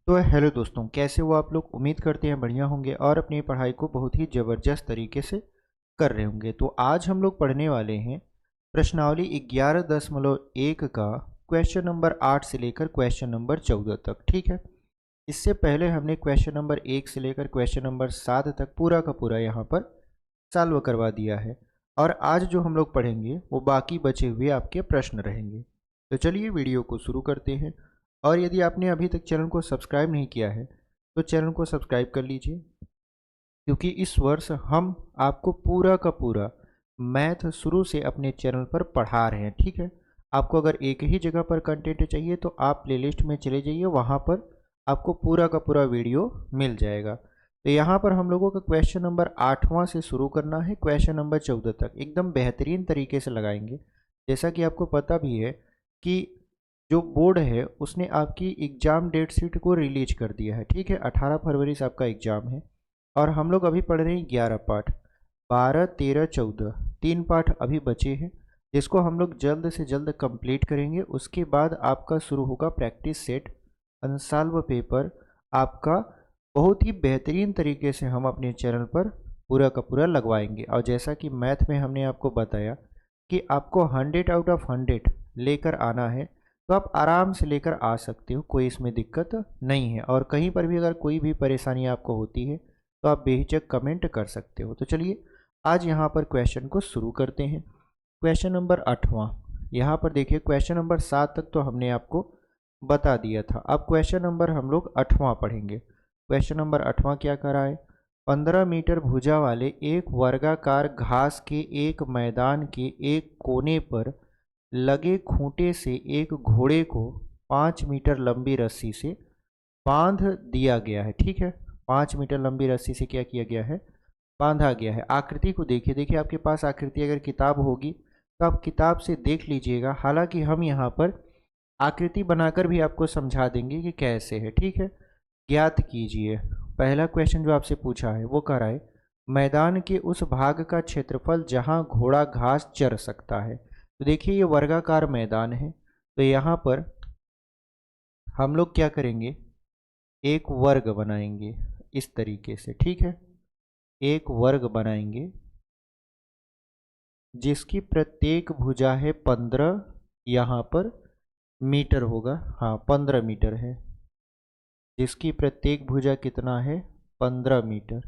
तो हेलो दोस्तों, कैसे हो आप लोग। उम्मीद करते हैं बढ़िया होंगे और अपनी पढ़ाई को बहुत ही ज़बरदस्त तरीके से कर रहे होंगे। तो आज हम लोग पढ़ने वाले हैं प्रश्नावली 11.1 का क्वेश्चन नंबर 8 से लेकर क्वेश्चन नंबर 14 तक। ठीक है, इससे पहले हमने क्वेश्चन नंबर 1 से लेकर क्वेश्चन नंबर 7 तक पूरा का पूरा यहाँ पर सॉल्व करवा दिया है। और आज जो हम लोग पढ़ेंगे वो बाकी बचे हुए आपके प्रश्न रहेंगे। तो चलिए वीडियो को शुरू करते हैं। और यदि आपने अभी तक चैनल को सब्सक्राइब नहीं किया है तो चैनल को सब्सक्राइब कर लीजिए, क्योंकि इस वर्ष हम आपको पूरा का पूरा मैथ शुरू से अपने चैनल पर पढ़ा रहे हैं। ठीक है, आपको अगर एक ही जगह पर कंटेंट चाहिए तो आप प्लेलिस्ट में चले जाइए, वहाँ पर आपको पूरा का पूरा वीडियो मिल जाएगा। तो यहाँ पर हम लोगों का क्वेश्चन नंबर 8वां से शुरू करना है, क्वेश्चन नंबर 14 तक एकदम बेहतरीन तरीके से लगाएंगे। जैसा कि आपको पता भी है कि जो बोर्ड है उसने आपकी एग्ज़ाम डेट शीट को रिलीज कर दिया है। ठीक है, 18 फरवरी से आपका एग्ज़ाम है और हम लोग अभी पढ़ रहे हैं 11 पाठ, 12, 13, 14 तीन पाठ अभी बचे हैं, जिसको हम लोग जल्द से जल्द कंप्लीट करेंगे। उसके बाद आपका शुरू होगा प्रैक्टिस सेट अनसॉल्व पेपर आपका। बहुत ही बेहतरीन तरीके से हम अपने चैनल पर पूरा का पूरा लगवाएंगे। और जैसा कि मैथ में हमने आपको बताया कि आपको 100 आउट ऑफ 100 लेकर आना है, तो आप आराम से लेकर आ सकते हो, कोई इसमें दिक्कत नहीं है। और कहीं पर भी अगर कोई भी परेशानी आपको होती है तो आप बेहिचक कमेंट कर सकते हो। तो चलिए आज यहाँ पर क्वेश्चन को शुरू करते हैं। क्वेश्चन नंबर 8वां, यहाँ पर देखिए क्वेश्चन नंबर 7 तक तो हमने आपको बता दिया था। अब क्वेश्चन नंबर हम लोग 8वां पढ़ेंगे। क्वेश्चन नंबर 8वां क्या कर रहा है, 15 मीटर भुजा वाले एक वर्गाकार घास के एक मैदान के एक कोने पर लगे खूंटे से एक घोड़े को 5 मीटर लंबी रस्सी से बांध दिया गया है। ठीक है, 5 मीटर लंबी रस्सी से क्या किया गया है, बांधा गया है। आकृति को देखिए, देखिए आपके पास आकृति अगर किताब होगी तो आप किताब से देख लीजिएगा। हालांकि हम यहाँ पर आकृति बनाकर भी आपको समझा देंगे कि कैसे है। ठीक है, ज्ञात कीजिए। पहला क्वेश्चन जो आपसे पूछा है वो कह रहा है मैदान के उस भाग का क्षेत्रफल जहां घोड़ा घास चर सकता है। तो देखिए ये वर्गाकार मैदान है, तो यहाँ पर हम लोग क्या करेंगे, एक वर्ग बनाएंगे इस तरीके से। ठीक है, एक वर्ग बनाएंगे जिसकी प्रत्येक भुजा है 15, यहाँ पर मीटर होगा, हाँ 15 मीटर है, जिसकी प्रत्येक भुजा कितना है 15 मीटर।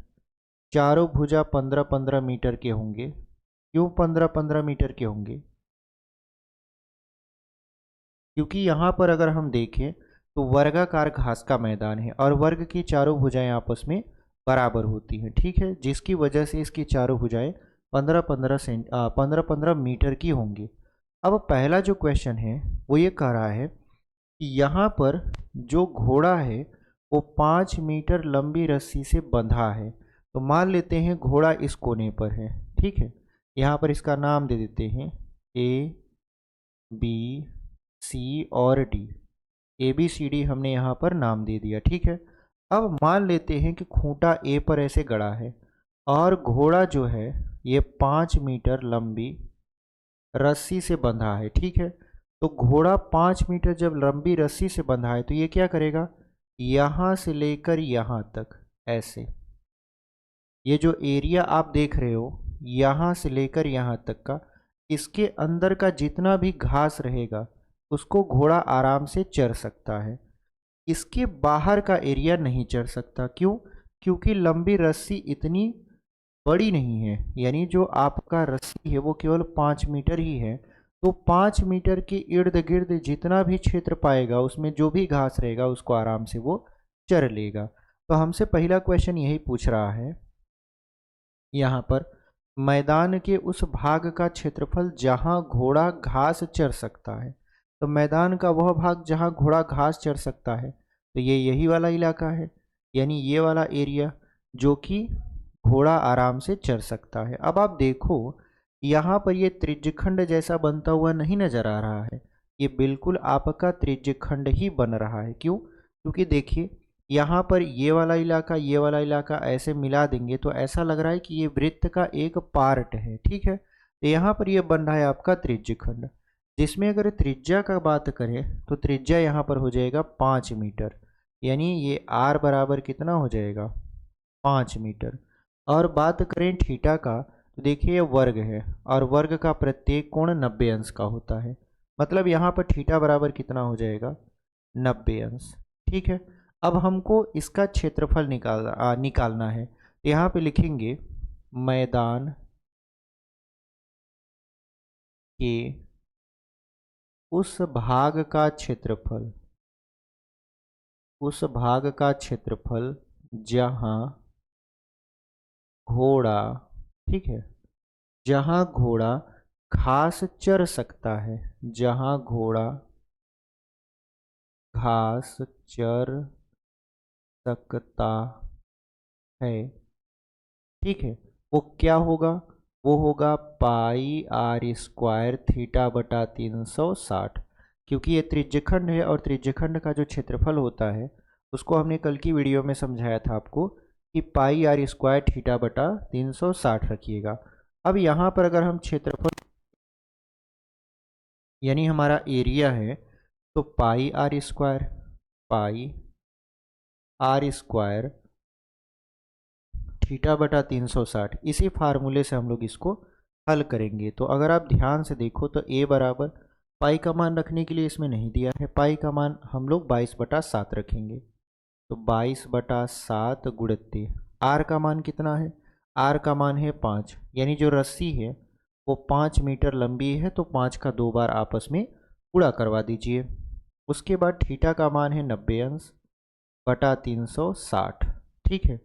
चारों भुजा 15-15 मीटर के होंगे। क्यों 15-15 मीटर के होंगे, क्योंकि यहाँ पर अगर हम देखें तो वर्गाकार घास का मैदान है और वर्ग की चारों भुजाएं आपस में बराबर होती हैं। ठीक है, जिसकी वजह से इसकी चारों भुजाएं 15-15 मीटर की होंगी। अब पहला जो क्वेश्चन है वो ये कह रहा है कि यहाँ पर जो घोड़ा है वो 5 मीटर लंबी रस्सी से बंधा है। तो मान लेते हैं घोड़ा इस कोने पर है। ठीक है, यहाँ पर इसका नाम दे देते हैं ए, बी, सी और D. A B C D हमने यहाँ पर नाम दे दिया। ठीक है, अब मान लेते हैं कि खूंटा ए पर ऐसे गड़ा है और घोड़ा जो है ये 5 मीटर लंबी रस्सी से बंधा है। ठीक है, तो घोड़ा 5 मीटर जब लंबी रस्सी से बंधा है तो ये क्या करेगा, यहाँ से लेकर यहाँ तक ऐसे, ये जो एरिया आप देख रहे हो यहाँ से लेकर यहाँ तक का, इसके अंदर का जितना भी घास रहेगा उसको घोड़ा आराम से चर सकता है। इसके बाहर का एरिया नहीं चर सकता। क्यों, क्योंकि लंबी रस्सी इतनी बड़ी नहीं है, यानी जो आपका रस्सी है वो केवल 5 मीटर ही है। तो 5 मीटर के इर्द गिर्द जितना भी क्षेत्र पाएगा उसमें जो भी घास रहेगा उसको आराम से वो चर लेगा। तो हमसे पहला क्वेश्चन यही पूछ रहा है, यहाँ पर मैदान के उस भाग का क्षेत्रफल जहाँ घोड़ा घास चर सकता है। तो मैदान का वह भाग जहाँ घोड़ा घास चर सकता है, तो ये यही वाला इलाका है, यानी ये वाला एरिया जो कि घोड़ा आराम से चर सकता है। अब आप देखो यहाँ पर ये त्रिज्यखंड जैसा बनता हुआ नहीं नजर आ रहा है, ये बिल्कुल आपका त्रिज्यखंड ही बन रहा है। क्यों, क्योंकि देखिए यहाँ पर ये वाला इलाका ऐसे मिला देंगे तो ऐसा लग रहा है कि ये वृत्त का एक पार्ट है। ठीक है, तो यहाँ पर ये बन रहा है आपका त्रिज्यखंड, जिसमें अगर त्रिज्या का बात करें तो त्रिज्या यहाँ पर हो जाएगा 5 मीटर। यानी ये आर बराबर कितना हो जाएगा 5 मीटर। और बात करें थीटा का तो देखिए ये वर्ग है और वर्ग का प्रत्येक कोण 90 अंश का होता है। मतलब यहाँ पर थीटा बराबर कितना हो जाएगा 90 अंश। ठीक है, अब हमको इसका क्षेत्रफल निकालना है। तो यहाँ पे लिखेंगे मैदान के उस भाग का क्षेत्रफल, उस भाग का क्षेत्रफल जहाँ घोड़ा, ठीक है, जहाँ घोड़ा घास चर सकता है, जहाँ घोड़ा घास चर सकता है, ठीक है, वो क्या होगा, वो होगा पाई आर स्क्वायर थीटा बटा 360। क्योंकि ये त्रिज्यखंड है और त्रिज्यखंड का जो क्षेत्रफल होता है उसको हमने कल की वीडियो में समझाया था आपको कि पाई आर स्क्वायर थीटा बटा 360 रखिएगा। अब यहाँ पर अगर हम क्षेत्रफल यानी हमारा एरिया है तो पाई आर स्क्वायर थीटा बटा 360, इसी फार्मूले से हम लोग इसको हल करेंगे। तो अगर आप ध्यान से देखो तो a बराबर पाई का मान रखने के लिए इसमें नहीं दिया है, पाई का मान हम लोग 22/7 रखेंगे। तो 22/7 गुणित आर का मान कितना है, आर का मान है 5, यानी जो रस्सी है वो 5 मीटर लंबी है तो 5 का 2 बार आपस में गुणा करवा दीजिए। उसके बाद थीटा का मान है 90 अंश बटा 360। ठीक है,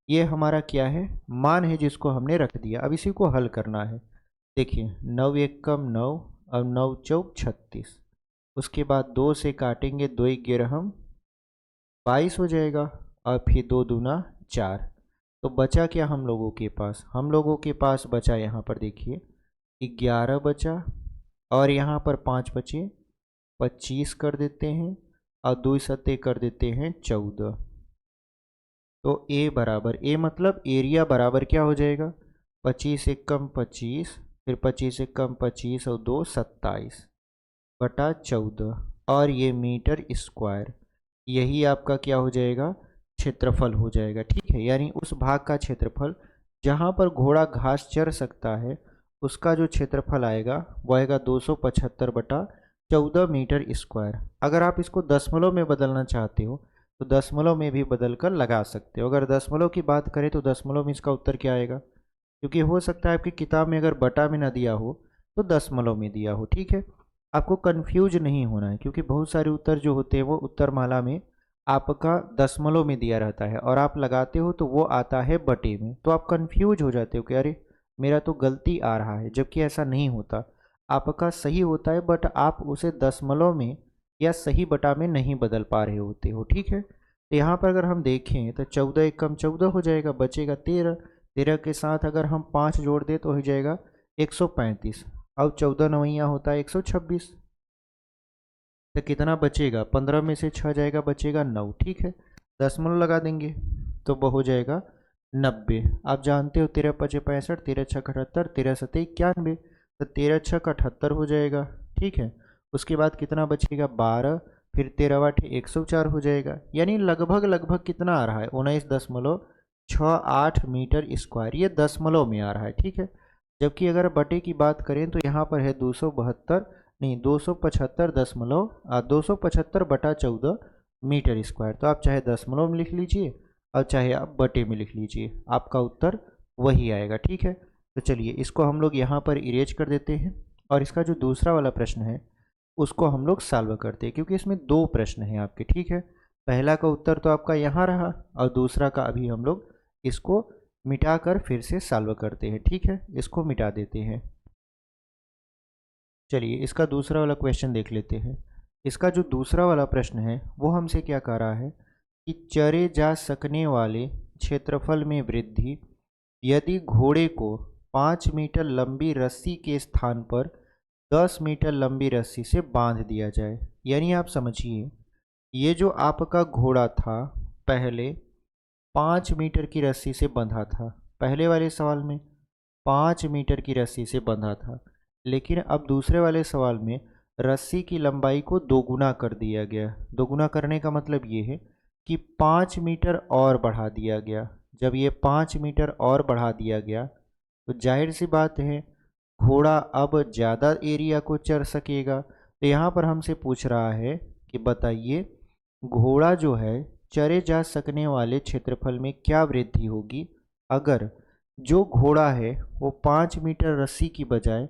ये हमारा क्या है मान है जिसको हमने रख दिया। अब इसी को हल करना है। देखिए 9 एकम 9 और 9 चौक 36, उसके बाद 2 से काटेंगे 2 11 हम 22 हो जाएगा और फिर 2 दूना 4। तो बचा क्या हम लोगों के पास, हम लोगों के पास बचा यहाँ पर देखिए 11 बचा और यहाँ पर 5 बचे, 25 कर देते हैं और 2 सत्ते कर देते हैं 14। तो ए बराबर, ए मतलब एरिया बराबर क्या हो जाएगा 25 एकम 25, फिर 25 एकम 25 और 2 27 बटा 14 और ये मीटर स्क्वायर, यही आपका क्या हो जाएगा क्षेत्रफल हो जाएगा। ठीक है, यानी उस भाग का क्षेत्रफल जहाँ पर घोड़ा घास चर सकता है उसका जो क्षेत्रफल आएगा वो आएगा 275/14 मीटर स्क्वायर। अगर आप इसको दशमलव में बदलना चाहते हो तो दशमलव में भी बदल कर लगा सकते हो। अगर दशमलव की बात करें तो दशमलव में इसका उत्तर क्या आएगा, क्योंकि हो सकता है आपकी किताब में अगर बटा में ना दिया हो तो दशमलव में दिया हो। ठीक है, आपको कंफ्यूज नहीं होना है क्योंकि बहुत सारे उत्तर जो होते हैं वो उत्तरमाला में आपका दशमलव में दिया रहता है और आप लगाते हो तो वो आता है बटे में, तो आप कंफ्यूज हो जाते हो कि अरे मेरा तो गलती आ रहा है, जबकि ऐसा नहीं होता, आपका सही होता है बट आप उसे दशमलव में या सही बटा में नहीं बदल पा रहे होते हो। ठीक है, तो यहाँ पर अगर हम देखें तो 14 एकम 14 हो जाएगा, बचेगा 13, 13 के साथ अगर हम 5 जोड़ दें तो हो जाएगा 135, अब 14 नवैया होता है 126, तो कितना बचेगा 15 में से 6 जाएगा बचेगा 9। ठीक है, दशमलव लगा देंगे तो वो हो जाएगा 90। आप जानते हो 13 5 65, 13 6 78, 13 7 91, तो 13 6 78 हो जाएगा। ठीक है, उसके बाद कितना बचेगा 12, फिर 13 8 104 हो जाएगा, यानी लगभग लगभग कितना आ रहा है 19.68 मीटर स्क्वायर, ये दशमलव में आ रहा है। ठीक है, जबकि अगर बटे की बात करें तो यहाँ पर है 272 नहीं 275/14 मीटर स्क्वायर। तो आप चाहे दशमलव में लिख लीजिए और चाहे आप बटे में लिख लीजिए, आपका उत्तर वही आएगा। ठीक है, तो चलिए इसको हम लोग यहाँ पर इरेज कर देते हैं और इसका जो दूसरा वाला प्रश्न है उसको हम लोग सॉल्व करते हैं, क्योंकि इसमें 2 प्रश्न हैं आपके। ठीक है, पहला का उत्तर तो आपका यहाँ रहा और दूसरा का अभी हम लोग इसको मिटाकर फिर से सॉल्व करते हैं। ठीक है, इसको मिटा देते हैं। चलिए इसका दूसरा वाला क्वेश्चन देख लेते हैं। इसका जो दूसरा वाला प्रश्न है वो हमसे क्या कह रहा है कि चरे जा सकने वाले क्षेत्रफल में वृद्धि यदि घोड़े को 5 मीटर लंबी रस्सी के स्थान पर 10 मीटर लंबी रस्सी से बांध दिया जाए। यानी आप समझिए ये जो आपका घोड़ा था पहले 5 मीटर की रस्सी से बंधा था, पहले वाले सवाल में 5 मीटर की रस्सी से बंधा था, लेकिन अब दूसरे वाले सवाल में रस्सी की लंबाई को दोगुना कर दिया गया। दोगुना करने का मतलब ये है कि 5 मीटर और बढ़ा दिया गया। जब ये 5 मीटर और बढ़ा दिया गया तो जाहिर सी बात है घोड़ा अब ज़्यादा एरिया को चर सकेगा। तो यहाँ पर हमसे पूछ रहा है कि बताइए घोड़ा जो है चरे जा सकने वाले क्षेत्रफल में क्या वृद्धि होगी अगर जो घोड़ा है वो 5 मीटर रस्सी की बजाय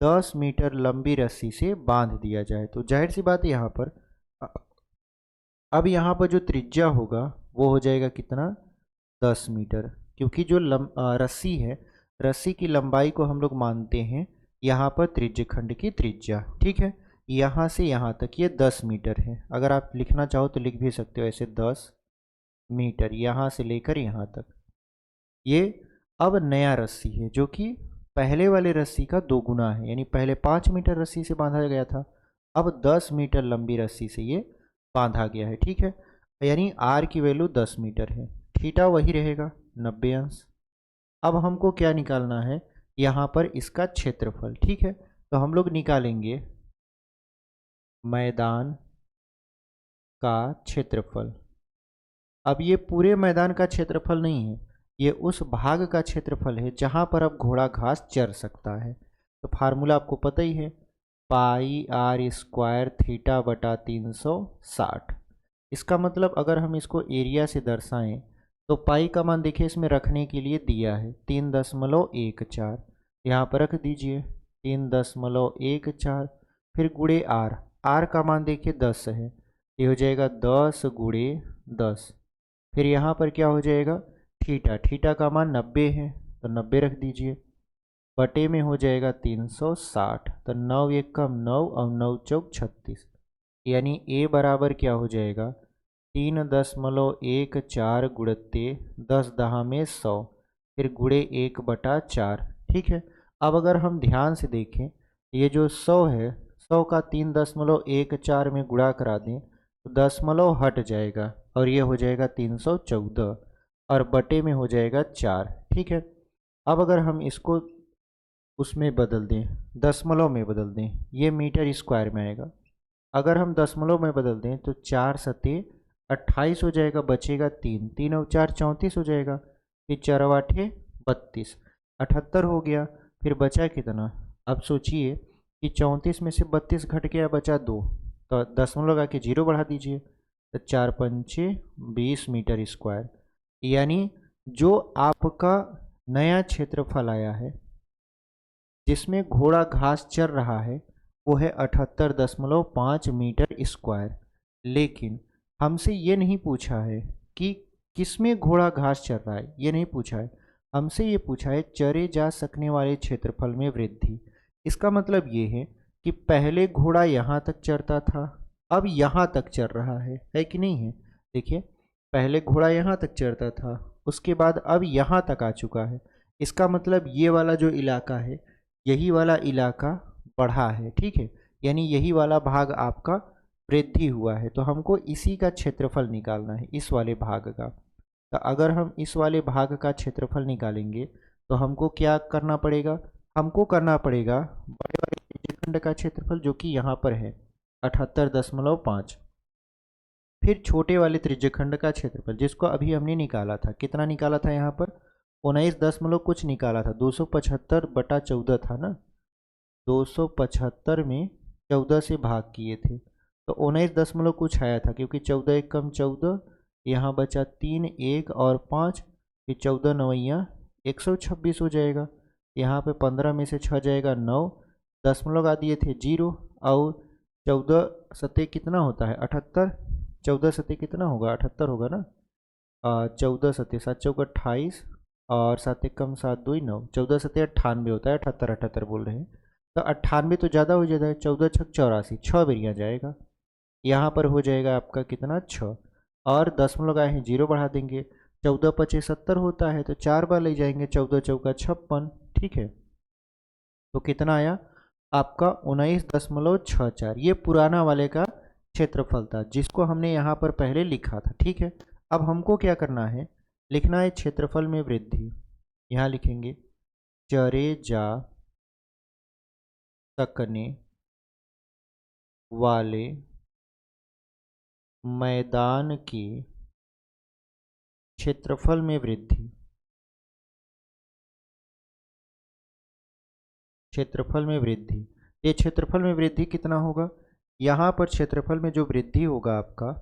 10 मीटर लंबी रस्सी से बांध दिया जाए। तो जाहिर सी बात है यहाँ पर अब यहाँ पर जो त्रिज्या होगा वो हो जाएगा कितना 10 मीटर, क्योंकि जो रस्सी है, रस्सी की लंबाई को हम लोग मानते हैं यहाँ पर त्रिज्य खंड की त्रिज्या। ठीक है, यहाँ से यहाँ तक ये 10 मीटर है। अगर आप लिखना चाहो तो लिख भी सकते हो ऐसे 10 मीटर यहाँ से लेकर यहाँ तक। ये अब नया रस्सी है जो कि पहले वाले रस्सी का 2 गुना है, यानी पहले 5 मीटर रस्सी से बांधा गया था, अब 10 मीटर लंबी रस्सी से ये बांधा गया है। ठीक है, यानी आर की वैल्यू 10 मीटर है, थीटा वही रहेगा 90 अंश। अब हमको क्या निकालना है यहाँ पर इसका क्षेत्रफल। ठीक है, तो हम लोग निकालेंगे मैदान का क्षेत्रफल। अब ये पूरे मैदान का क्षेत्रफल नहीं है, ये उस भाग का क्षेत्रफल है जहाँ पर अब घोड़ा घास चर सकता है। तो फार्मूला आपको पता ही है, पाई आर स्क्वायर थीटा बटा 360। इसका मतलब अगर हम इसको एरिया से दर्शाएं तो पाई का मान देखिए इसमें रखने के लिए दिया है 3.14, यहाँ पर रख दीजिए 3.14, फिर गुणे आर, आर का मान देखिए 10 है, ये हो जाएगा 10 गुणे 10। फिर यहाँ पर क्या हो जाएगा थीटा, थीटा का मान 90 है तो 90 रख दीजिए, बटे में हो जाएगा 360, तो 9 एक कम 9 और 9 चौक 36, यानी ए बराबर क्या हो जाएगा 3.14 गुणते 10 दहा में 100, फिर गुणे 1/4। ठीक है, अब अगर हम ध्यान से देखें ये जो 100 है, 100 का 3.14 में गुणा करा दें तो दशमलव हट जाएगा और ये हो जाएगा 314 और बटे में हो जाएगा 4। ठीक है, अब अगर हम इसको उसमें बदल दें, दशमलव में बदल दें, ये मीटर स्क्वायर में आएगा। अगर हम दशमलव में बदल दें तो 4 सते 28 हो जाएगा, बचेगा 3, 3 और 4 34 हो जाएगा, फिर 4 8 32, 78 हो गया। फिर बचा कितना, अब सोचिए कि 34 में से 32 घट गया, बचा 2, तो दशमलव लगा के 0 बढ़ा दीजिए, तो 4 पंचे 20 मीटर स्क्वायर, यानी जो आपका नया क्षेत्रफल आया है जिसमें घोड़ा घास चर रहा है वो है 78.5 मीटर स्क्वायर। लेकिन हमसे ये नहीं पूछा है कि किसमें घोड़ा घास चर रहा है, ये नहीं पूछा है, हमसे ये पूछा है चरे जा सकने वाले क्षेत्रफल में वृद्धि। इसका मतलब ये है कि पहले घोड़ा यहाँ तक चरता था, अब यहाँ तक चर रहा है कि नहीं है। देखिए पहले घोड़ा यहाँ तक चरता था, उसके बाद अब यहाँ तक आ चुका है। इसका मतलब ये वाला जो इलाका है, यही वाला इलाका बढ़ा है। ठीक है, यानी यही वाला भाग आपका वृद्धि हुआ है, तो हमको इसी का क्षेत्रफल निकालना है, इस वाले भाग का। तो अगर हम इस वाले भाग का क्षेत्रफल निकालेंगे तो हमको क्या करना पड़ेगा, हमको करना पड़ेगा बड़े वाले त्रिज्यखंड का क्षेत्रफल जो कि यहाँ पर है 78.5, फिर छोटे वाले त्रिज्यखंड का क्षेत्रफल जिसको अभी हमने निकाला था, कितना निकाला था यहाँ पर 19 दशमलव कुछ निकाला था, 275/14 था ना, 275 में 14 से भाग किए थे तो 19 दशमलव कुछ आया था, क्योंकि 14 एक कम 14, यहाँ बचा 3 1 और 5, फिर 14 नवैया 126 हो जाएगा, यहाँ पे 15 में से 6 जाएगा 9, दशमलव लगा दिए थे 0, और 14 सत्ते कितना होता है 78, 14 सत्ते कितना होगा 78 होगा ना, 14 सत्ते 7 चौक 28 और 7 एक कम 7 2 9, 14 सत्ते 98 होता है, 78 78 बोल रहे हैं, तो 98 तो ज़्यादा हो जाता है, 14 छक 84, 6 बेरिया जाएगा, यहाँ पर हो जाएगा आपका कितना 6, और दशमलव लगाए हैं 0 बढ़ा देंगे, 14 पचे 70 होता है तो 4 बार ले जाएंगे, 14 चौका 56। ठीक है, तो कितना आया आपका 19.64, ये पुराना वाले का क्षेत्रफल था जिसको हमने यहाँ पर पहले लिखा था। ठीक है, अब हमको क्या करना है, लिखना है क्षेत्रफल में वृद्धि, यहाँ लिखेंगे चरे जा सकने वाले मैदान के क्षेत्रफल में वृद्धि, क्षेत्रफल में वृद्धि, ये क्षेत्रफल में वृद्धि कितना होगा? यहाँ पर क्षेत्रफल में जो वृद्धि होगा आपका,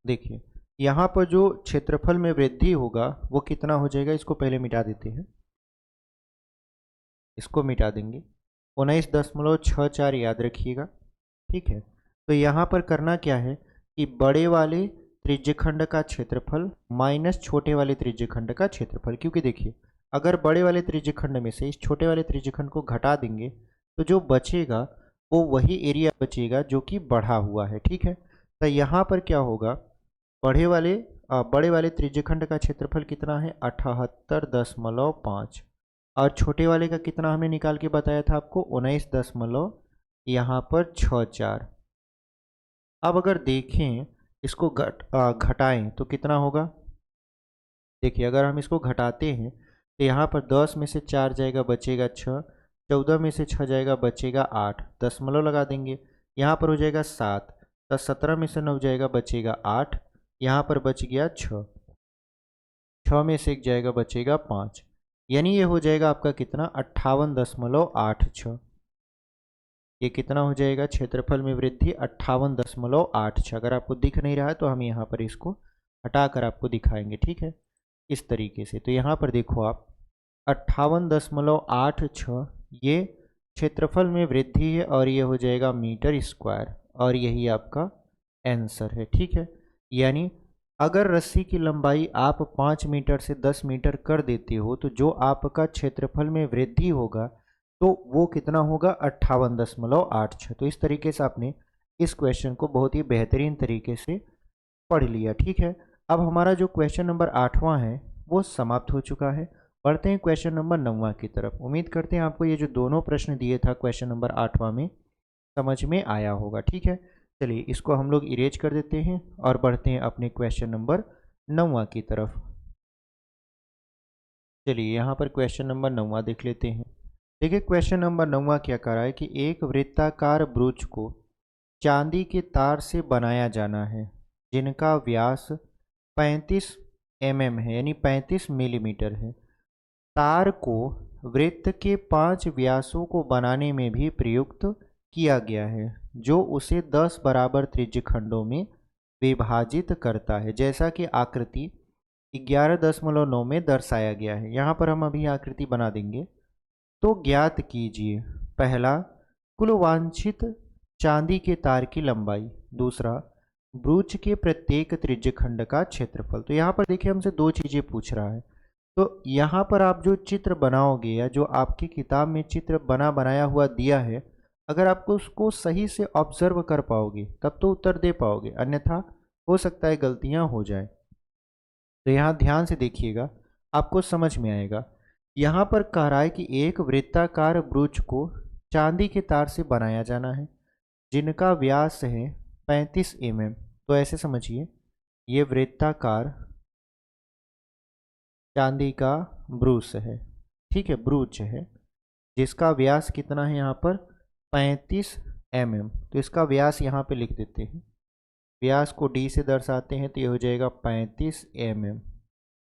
देखिए यहाँ पर जो क्षेत्रफल में वृद्धि होगा वो कितना हो जाएगा, इसको पहले मिटा देते हैं, इसको मिटा देंगे, 19.64 याद रखिएगा। ठीक है, तो यहाँ पर करना क्या है कि बड़े वाले त्रिज्यखंड का क्षेत्रफल माइनस छोटे वाले त्रिज्यखंड का क्षेत्रफल, क्योंकि देखिए अगर बड़े वाले त्रिज्यखंड में से इस छोटे वाले त्रिज्यखंड को घटा देंगे तो जो बचेगा वो वही एरिया बचेगा जो कि बढ़ा हुआ है। ठीक है, तो यहाँ पर क्या होगा, बड़े वाले त्रिज्यखंड का क्षेत्रफल कितना है, 78.5, और छोटे वाले का कितना हमने निकाल के बताया था आपको, 19.64। अब अगर देखें इसको घटाएं तो कितना होगा, देखिए अगर हम इसको घटाते हैं तो यहाँ पर 10 में से 4 जाएगा बचेगा 6, 14 में से 6 जाएगा बचेगा 8, दशमलव लगा देंगे, यहाँ पर हो जाएगा 7, तो 17 में से 9 जाएगा बचेगा 8, यहाँ पर बच गया 6, 6 में से 1 जाएगा बचेगा 5, यानी ये हो जाएगा आपका कितना, 58.86। ये कितना हो जाएगा, क्षेत्रफल में वृद्धि 58.86। अगर आपको दिख नहीं रहा है तो हम यहाँ पर इसको हटाकर आपको दिखाएंगे। ठीक है, इस तरीके से, तो यहाँ पर देखो आप 58.86 ये क्षेत्रफल में वृद्धि है और ये हो जाएगा मीटर स्क्वायर, और यही आपका आंसर है। ठीक है, यानी अगर रस्सी की लंबाई आप 5 मीटर से 10 मीटर कर देते हो तो जो आपका क्षेत्रफल में वृद्धि होगा तो वो कितना होगा, 58.86। तो इस तरीके से आपने इस क्वेश्चन को बहुत ही बेहतरीन तरीके से पढ़ लिया। ठीक है, अब हमारा जो क्वेश्चन नंबर 8वां है वो समाप्त हो चुका है। बढ़ते हैं क्वेश्चन नंबर 9वां की तरफ। उम्मीद करते हैं आपको ये जो दोनों प्रश्न दिए था क्वेश्चन नंबर 8वां में समझ में आया होगा। ठीक है, चलिए इसको हम लोग इरेज कर देते हैं और बढ़ते हैं अपने क्वेश्चन नंबर 9वां की तरफ। चलिए यहाँ पर क्वेश्चन नंबर 9वां देख लेते हैं। देखिए क्वेश्चन नंबर 9वां क्या कर रहा है कि एक वृत्ताकार ब्रूच को चांदी के तार से बनाया जाना है जिनका व्यास 35 mm है, यानी 35 मिलीमीटर है। तार को वृत्त के 5 व्यासों को बनाने में भी प्रयुक्त किया गया है जो उसे 10 बराबर त्रिज्यखंडों में विभाजित करता है, जैसा कि आकृति 11.9 में दर्शाया गया है। यहाँ पर हम अभी आकृति बना देंगे। तो ज्ञात कीजिए, पहला कुल वांछित चांदी के तार की लंबाई, दूसरा ब्रूच के प्रत्येक त्रिज्यखंड का क्षेत्रफल। तो यहाँ पर देखिए हमसे दो चीज़ें पूछ रहा है, तो यहाँ पर आप जो चित्र बनाओगे या जो आपकी किताब में चित्र बनाया हुआ दिया है, अगर आपको उसको सही से ऑब्जर्व कर पाओगे तब तो उत्तर दे पाओगे, अन्यथा हो सकता है गलतियाँ हो जाए। तो यहाँ ध्यान से देखिएगा, आपको समझ में आएगा। यहाँ पर कह रहा है कि एक वृत्ताकार ब्रूच को चांदी के तार से बनाया जाना है जिनका व्यास है 35 mm। तो ऐसे समझिए, ये वृत्ताकार चांदी का ब्रूच है, ठीक है, ब्रूच है जिसका व्यास कितना है यहाँ पर 35 mm। तो इसका व्यास यहाँ पे लिख देते हैं, व्यास को d से दर्शाते हैं तो ये हो जाएगा 35 mm।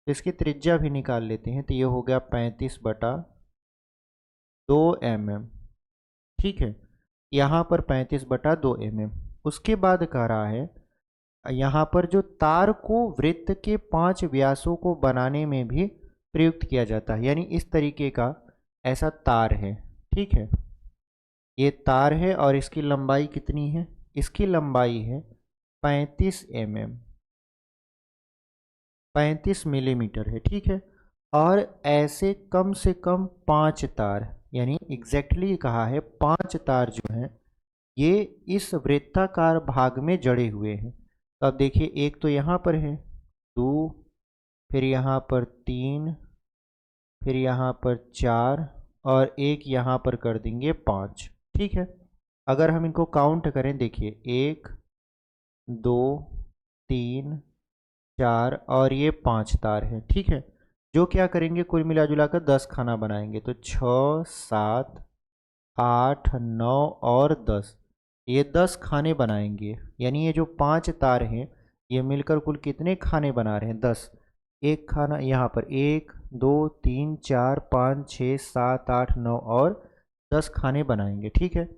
तो इसकी त्रिज्या भी निकाल लेते हैं तो ये हो गया 35/2 mm। ठीक है, यहाँ पर 35/2 mm। उसके बाद कह रहा है यहाँ पर जो तार को वृत्त के 5 व्यासों को बनाने में भी प्रयुक्त किया जाता है, यानी इस तरीके का ऐसा तार है। ठीक है, ये तार है और इसकी लंबाई कितनी है, इसकी लंबाई है 35 mm, 35 मिलीमीटर है। ठीक है, और ऐसे कम से कम 5 तार, यानी एग्जैक्टली कहा है 5 तार जो हैं ये इस वृत्ताकार भाग में जड़े हुए हैं। तो अब देखिए, एक तो यहाँ पर है 2, फिर यहाँ पर 3, फिर यहाँ पर 4 और एक यहाँ पर कर देंगे 5। ठीक है, अगर हम इनको काउंट करें, देखिए 1 2 3 4 और ये 5 तार हैं। ठीक है, जो क्या करेंगे कुल मिला जुला कर 10 खाना बनाएंगे, तो 6 7 8, 9 और 10, ये 10 खाने बनाएंगे। यानी ये जो 5 तार हैं ये मिलकर कुल कितने खाने बना रहे हैं? 10। एक खाना यहाँ पर 1, 2, 3, 4, 5, 6, 7, 8, 9 और 10 खाने बनाएंगे। ठीक है।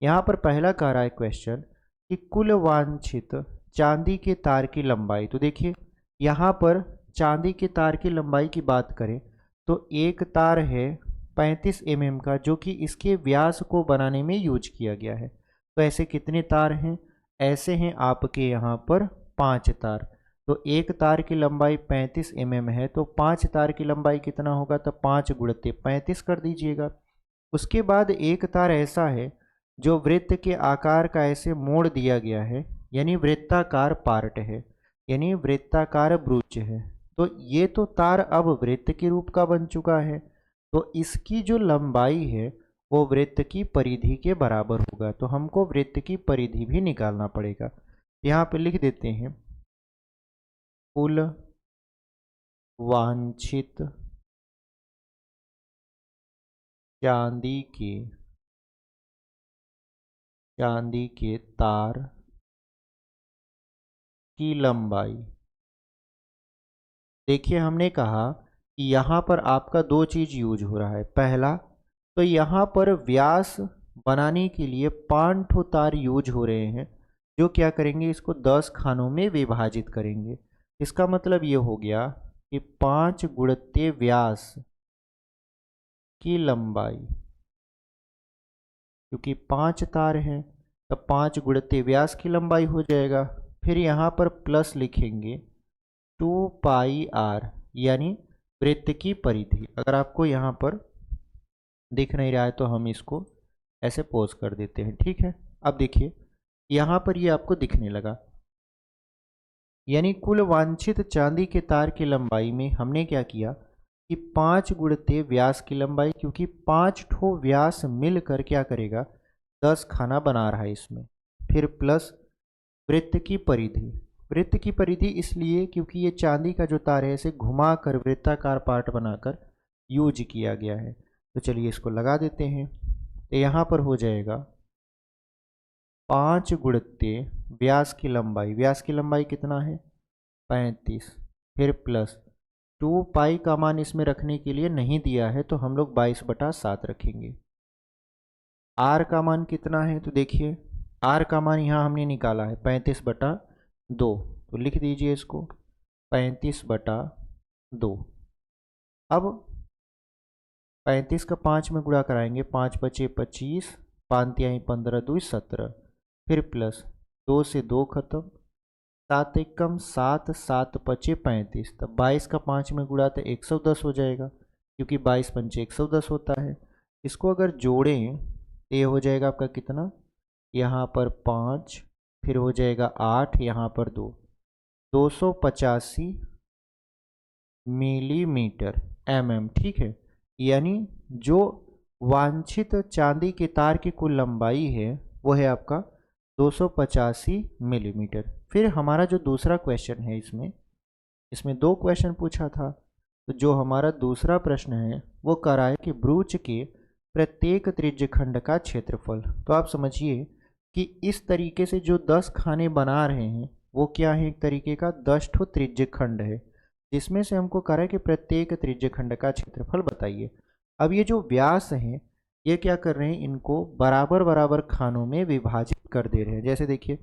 यहाँ पर पहला कह रहा है क्वेश्चन कि कुल वांछित चांदी के तार की लंबाई। तो देखिए यहाँ पर चांदी के तार की लंबाई की बात करें तो एक तार है 35 mm का, जो कि इसके व्यास को बनाने में यूज किया गया है। तो ऐसे कितने तार हैं? ऐसे हैं आपके यहाँ पर 5 तार। तो एक तार की लंबाई 35 mm है, तो 5 तार की लंबाई कितना होगा? तो 5 गुणित 35 कर दीजिएगा। उसके बाद एक तार ऐसा है जो वृत्त के आकार का ऐसे मोड़ दिया गया है, यानी वृत्ताकार पार्ट है, यानी वृत्ताकार ब्रूच है। तो ये तो तार अब वृत्त के रूप का बन चुका है, तो इसकी जो लंबाई है वो वृत्त की परिधि के बराबर होगा। तो हमको वृत्त की परिधि भी निकालना पड़ेगा। यहाँ पे लिख देते हैं कुल वांछित चांदी के तार की लंबाई। देखिए हमने कहा कि यहाँ पर आपका दो चीज यूज हो रहा है। पहला तो यहाँ पर व्यास बनाने के लिए 5 ठो तार यूज हो रहे हैं, जो क्या करेंगे, इसको 10 खानों में विभाजित करेंगे। इसका मतलब ये हो गया कि 5 गुणित व्यास की लंबाई, क्योंकि 5 तार हैं तो 5 गुणित व्यास की लंबाई हो जाएगा। फिर यहाँ पर प्लस लिखेंगे 2πr, यानी वृत्त की परिधि। अगर आपको यहाँ पर दिख नहीं रहा है तो हम इसको ऐसे पोज कर देते हैं। ठीक है। अब देखिए यहाँ पर ये आपको दिखने लगा, यानी कुल वांछित चांदी के तार की लंबाई में हमने क्या किया कि 5 गुणित व्यास की लंबाई, क्योंकि 5 ठो व्यास मिलकर क्या करेगा, 10 खाना बना रहा है इसमें। फिर प्लस वृत्त की परिधि। वृत्त की परिधि इसलिए क्योंकि ये चांदी का जो तार है इसे घुमा कर वृत्ताकार पार्ट बनाकर यूज किया गया है। तो चलिए इसको लगा देते हैं। तो यहाँ पर हो जाएगा 5 गुणित व्यास की लंबाई। व्यास की लंबाई कितना है? 35। फिर प्लस 2π का मान इसमें रखने के लिए नहीं दिया है, तो हम लोग 22/7 रखेंगे। r का मान कितना है? तो देखिए r का मान यहाँ हमने निकाला है 35/2, तो लिख दीजिए इसको 35/2। अब 35 का 5 में गुणा कराएंगे, 5 बचे 25, 5 तिहाई 15, 2 17। फिर प्लस 2 से 2 खत्म, 7 एकम 7, 7 पचे 35। तब 22 का 5 में गुणा तो 110 हो जाएगा, क्योंकि 22 पंचे 110 होता है। इसको अगर जोड़ें तो ये हो जाएगा आपका कितना, यहाँ पर 5, फिर हो जाएगा 8, यहाँ पर 2, 285 मिलीमीटर mm। ठीक है। यानी जो वांछित चांदी के तार की कुल लंबाई है वो है आपका 285 मिलीमीटर। फिर हमारा जो दूसरा क्वेश्चन है, इसमें 2 क्वेश्चन पूछा था। तो जो हमारा दूसरा प्रश्न है वो कह रहा है कि ब्रूच के प्रत्येक त्रिज्यखंड का क्षेत्रफल। तो आप समझिए कि इस तरीके से जो 10 खाने बना रहे हैं वो क्या है, एक तरीके का 10 ठो त्रिज्यखंड है, जिसमें से हमको कह रहा है कि प्रत्येक त्रिज्यखंड का क्षेत्रफल बताइए। अब ये जो व्यास हैं ये क्या कर रहे हैं, इनको बराबर बराबर खानों में विभाजित कर दे रहे हैं। जैसे देखिए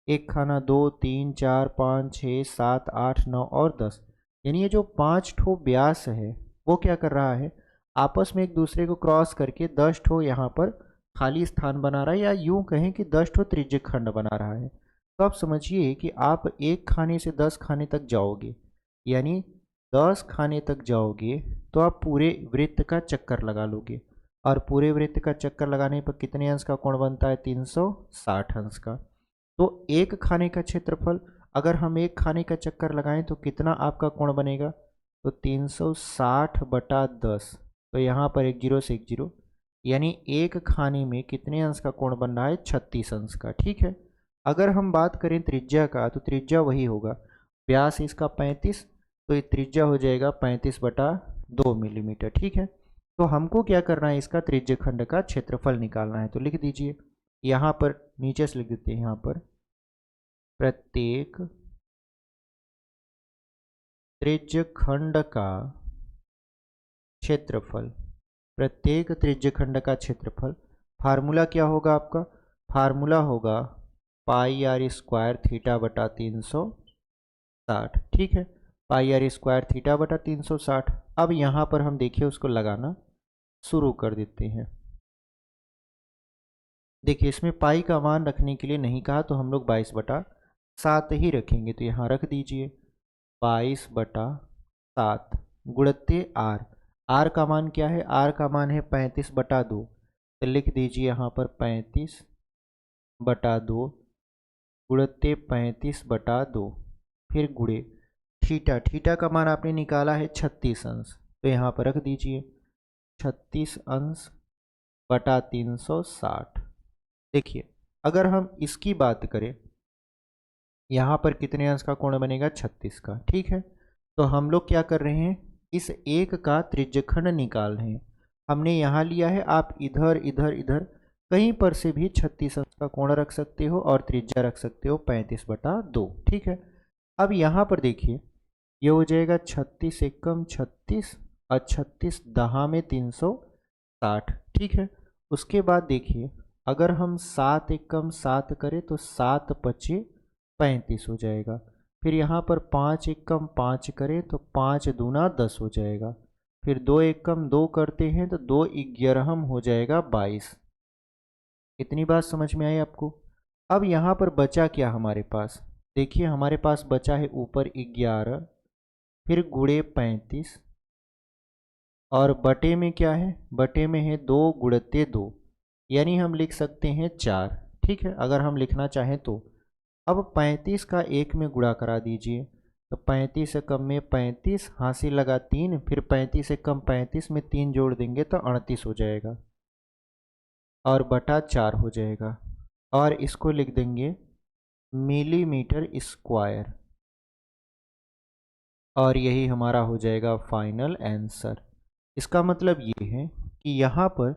एक खाना 2, 3, 4, 5, 6, 7, 8, 9 और 10, यानी ये जो 5 ठो व्यास है वो क्या कर रहा है, आपस में एक दूसरे को क्रॉस करके 10 ठो यहाँ पर खाली स्थान बना रहा है, या यूं कहें कि 10 ठो त्रिज्यखंड बना रहा है। तो आप समझिए कि आप एक खाने से 10 खाने तक जाओगे, यानी 10 खाने तक जाओगे तो आप पूरे वृत्त का चक्कर लगा लोगे, और पूरे वृत्त का चक्कर लगाने पर कितने अंश का कोण बनता है, 360 अंश का। तो एक खाने का क्षेत्रफल, अगर हम एक खाने का चक्कर लगाएं तो कितना आपका कोण बनेगा, तो 360/10। तो यहाँ पर एक जीरो से एक जीरो, यानी एक खाने में कितने अंश का कोण बन रहा है, 36 अंश का। ठीक है। अगर हम बात करें त्रिज्या का, तो त्रिज्या वही होगा, व्यास इसका 35, तो ये त्रिज्या हो जाएगा 35/2 मिलीमीटर। ठीक है। तो हमको क्या करना है, इसका त्रिज्यखंड का क्षेत्रफल निकालना है। तो लिख दीजिए, यहाँ पर नीचे से लिख देते हैं, यहाँ पर प्रत्येक त्रिज्यखंड का क्षेत्रफल, प्रत्येक त्रिज्यखंड का क्षेत्रफल। फार्मूला क्या होगा आपका, फार्मूला होगा पाई आर स्क्वायर थीटा बटा 360। ठीक है, पाई आर स्क्वायर थीटा बटा 360। अब यहाँ पर हम देखिए उसको लगाना शुरू कर देते हैं। देखिए इसमें पाई का मान रखने के लिए नहीं कहा, तो हम लोग 22/7 ही रखेंगे। तो यहाँ रख दीजिए 22/7 गुणित आर। आर का मान क्या है, आर का मान है 35/2। तो लिख दीजिए यहाँ पर 35/2 गुणित 35/2, फिर गुणे थीटा। थीटा का मान आपने निकाला है 36 अंश, तो यहाँ पर रख दीजिए 36 अंश बटा 360। देखिए अगर हम इसकी बात करें, यहाँ पर कितने अंश का कोण बनेगा, 36 का। ठीक है, तो हम लोग क्या कर रहे हैं, इस एक का त्रिज्यखंड निकाल रहे हैं। हमने यहाँ लिया है, आप इधर इधर इधर कहीं पर से भी 36 अंश का कोण रख सकते हो और त्रिज्या रख सकते हो 35/2। ठीक है, अब यहाँ पर देखिए ये हो जाएगा 36 एकम 36 और 36 दहा में 360। ठीक है, उसके बाद देखिए अगर हम 7 एकम 7 करें तो 7 पचे 35 हो जाएगा। फिर यहाँ पर 5 एकम 5 करें तो 5 दूना 10 हो जाएगा। फिर 2 एकम 2 करते हैं तो 2 ग्यारहम हो जाएगा 22। इतनी बात समझ में आई आपको। अब यहाँ पर बचा क्या हमारे पास, देखिए हमारे पास बचा है ऊपर 11, फिर गुणे 35 और बटे में क्या है, बटे में है 2 गुणते 2, यानी हम लिख सकते हैं 4। ठीक है, अगर हम लिखना चाहें तो। अब 35 का 1 में गुणा करा दीजिए, तो 35 से कम में 35, हासिल लगा 3, फिर 35 से कम 35 में 3 जोड़ देंगे तो 38 हो जाएगा और बटा 4 हो जाएगा। और इसको लिख देंगे मिलीमीटर स्क्वायर, और यही हमारा हो जाएगा फाइनल आंसर। इसका मतलब ये है कि यहाँ पर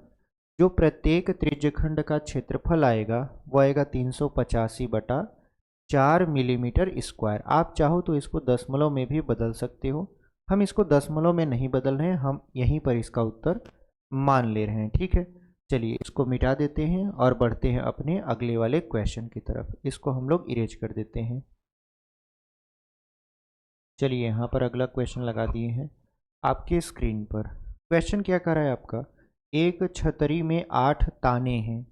जो प्रत्येक त्रिज्यखंड का क्षेत्रफल आएगा वो आएगा 385/4 मिलीमीटर स्क्वायर। आप चाहो तो इसको दशमलव में भी बदल सकते हो, हम इसको दशमलव में नहीं बदल रहे हैं, हम यहीं पर इसका उत्तर मान ले रहे हैं। ठीक है, चलिए इसको मिटा देते हैं और बढ़ते हैं अपने अगले वाले क्वेश्चन की तरफ। इसको हम लोग इरेज कर देते हैं। चलिए यहाँ पर अगला क्वेश्चन लगा दिए हैं आपके स्क्रीन पर। क्वेश्चन क्या कर रहा है आपका, एक छतरी में 8 ताने हैं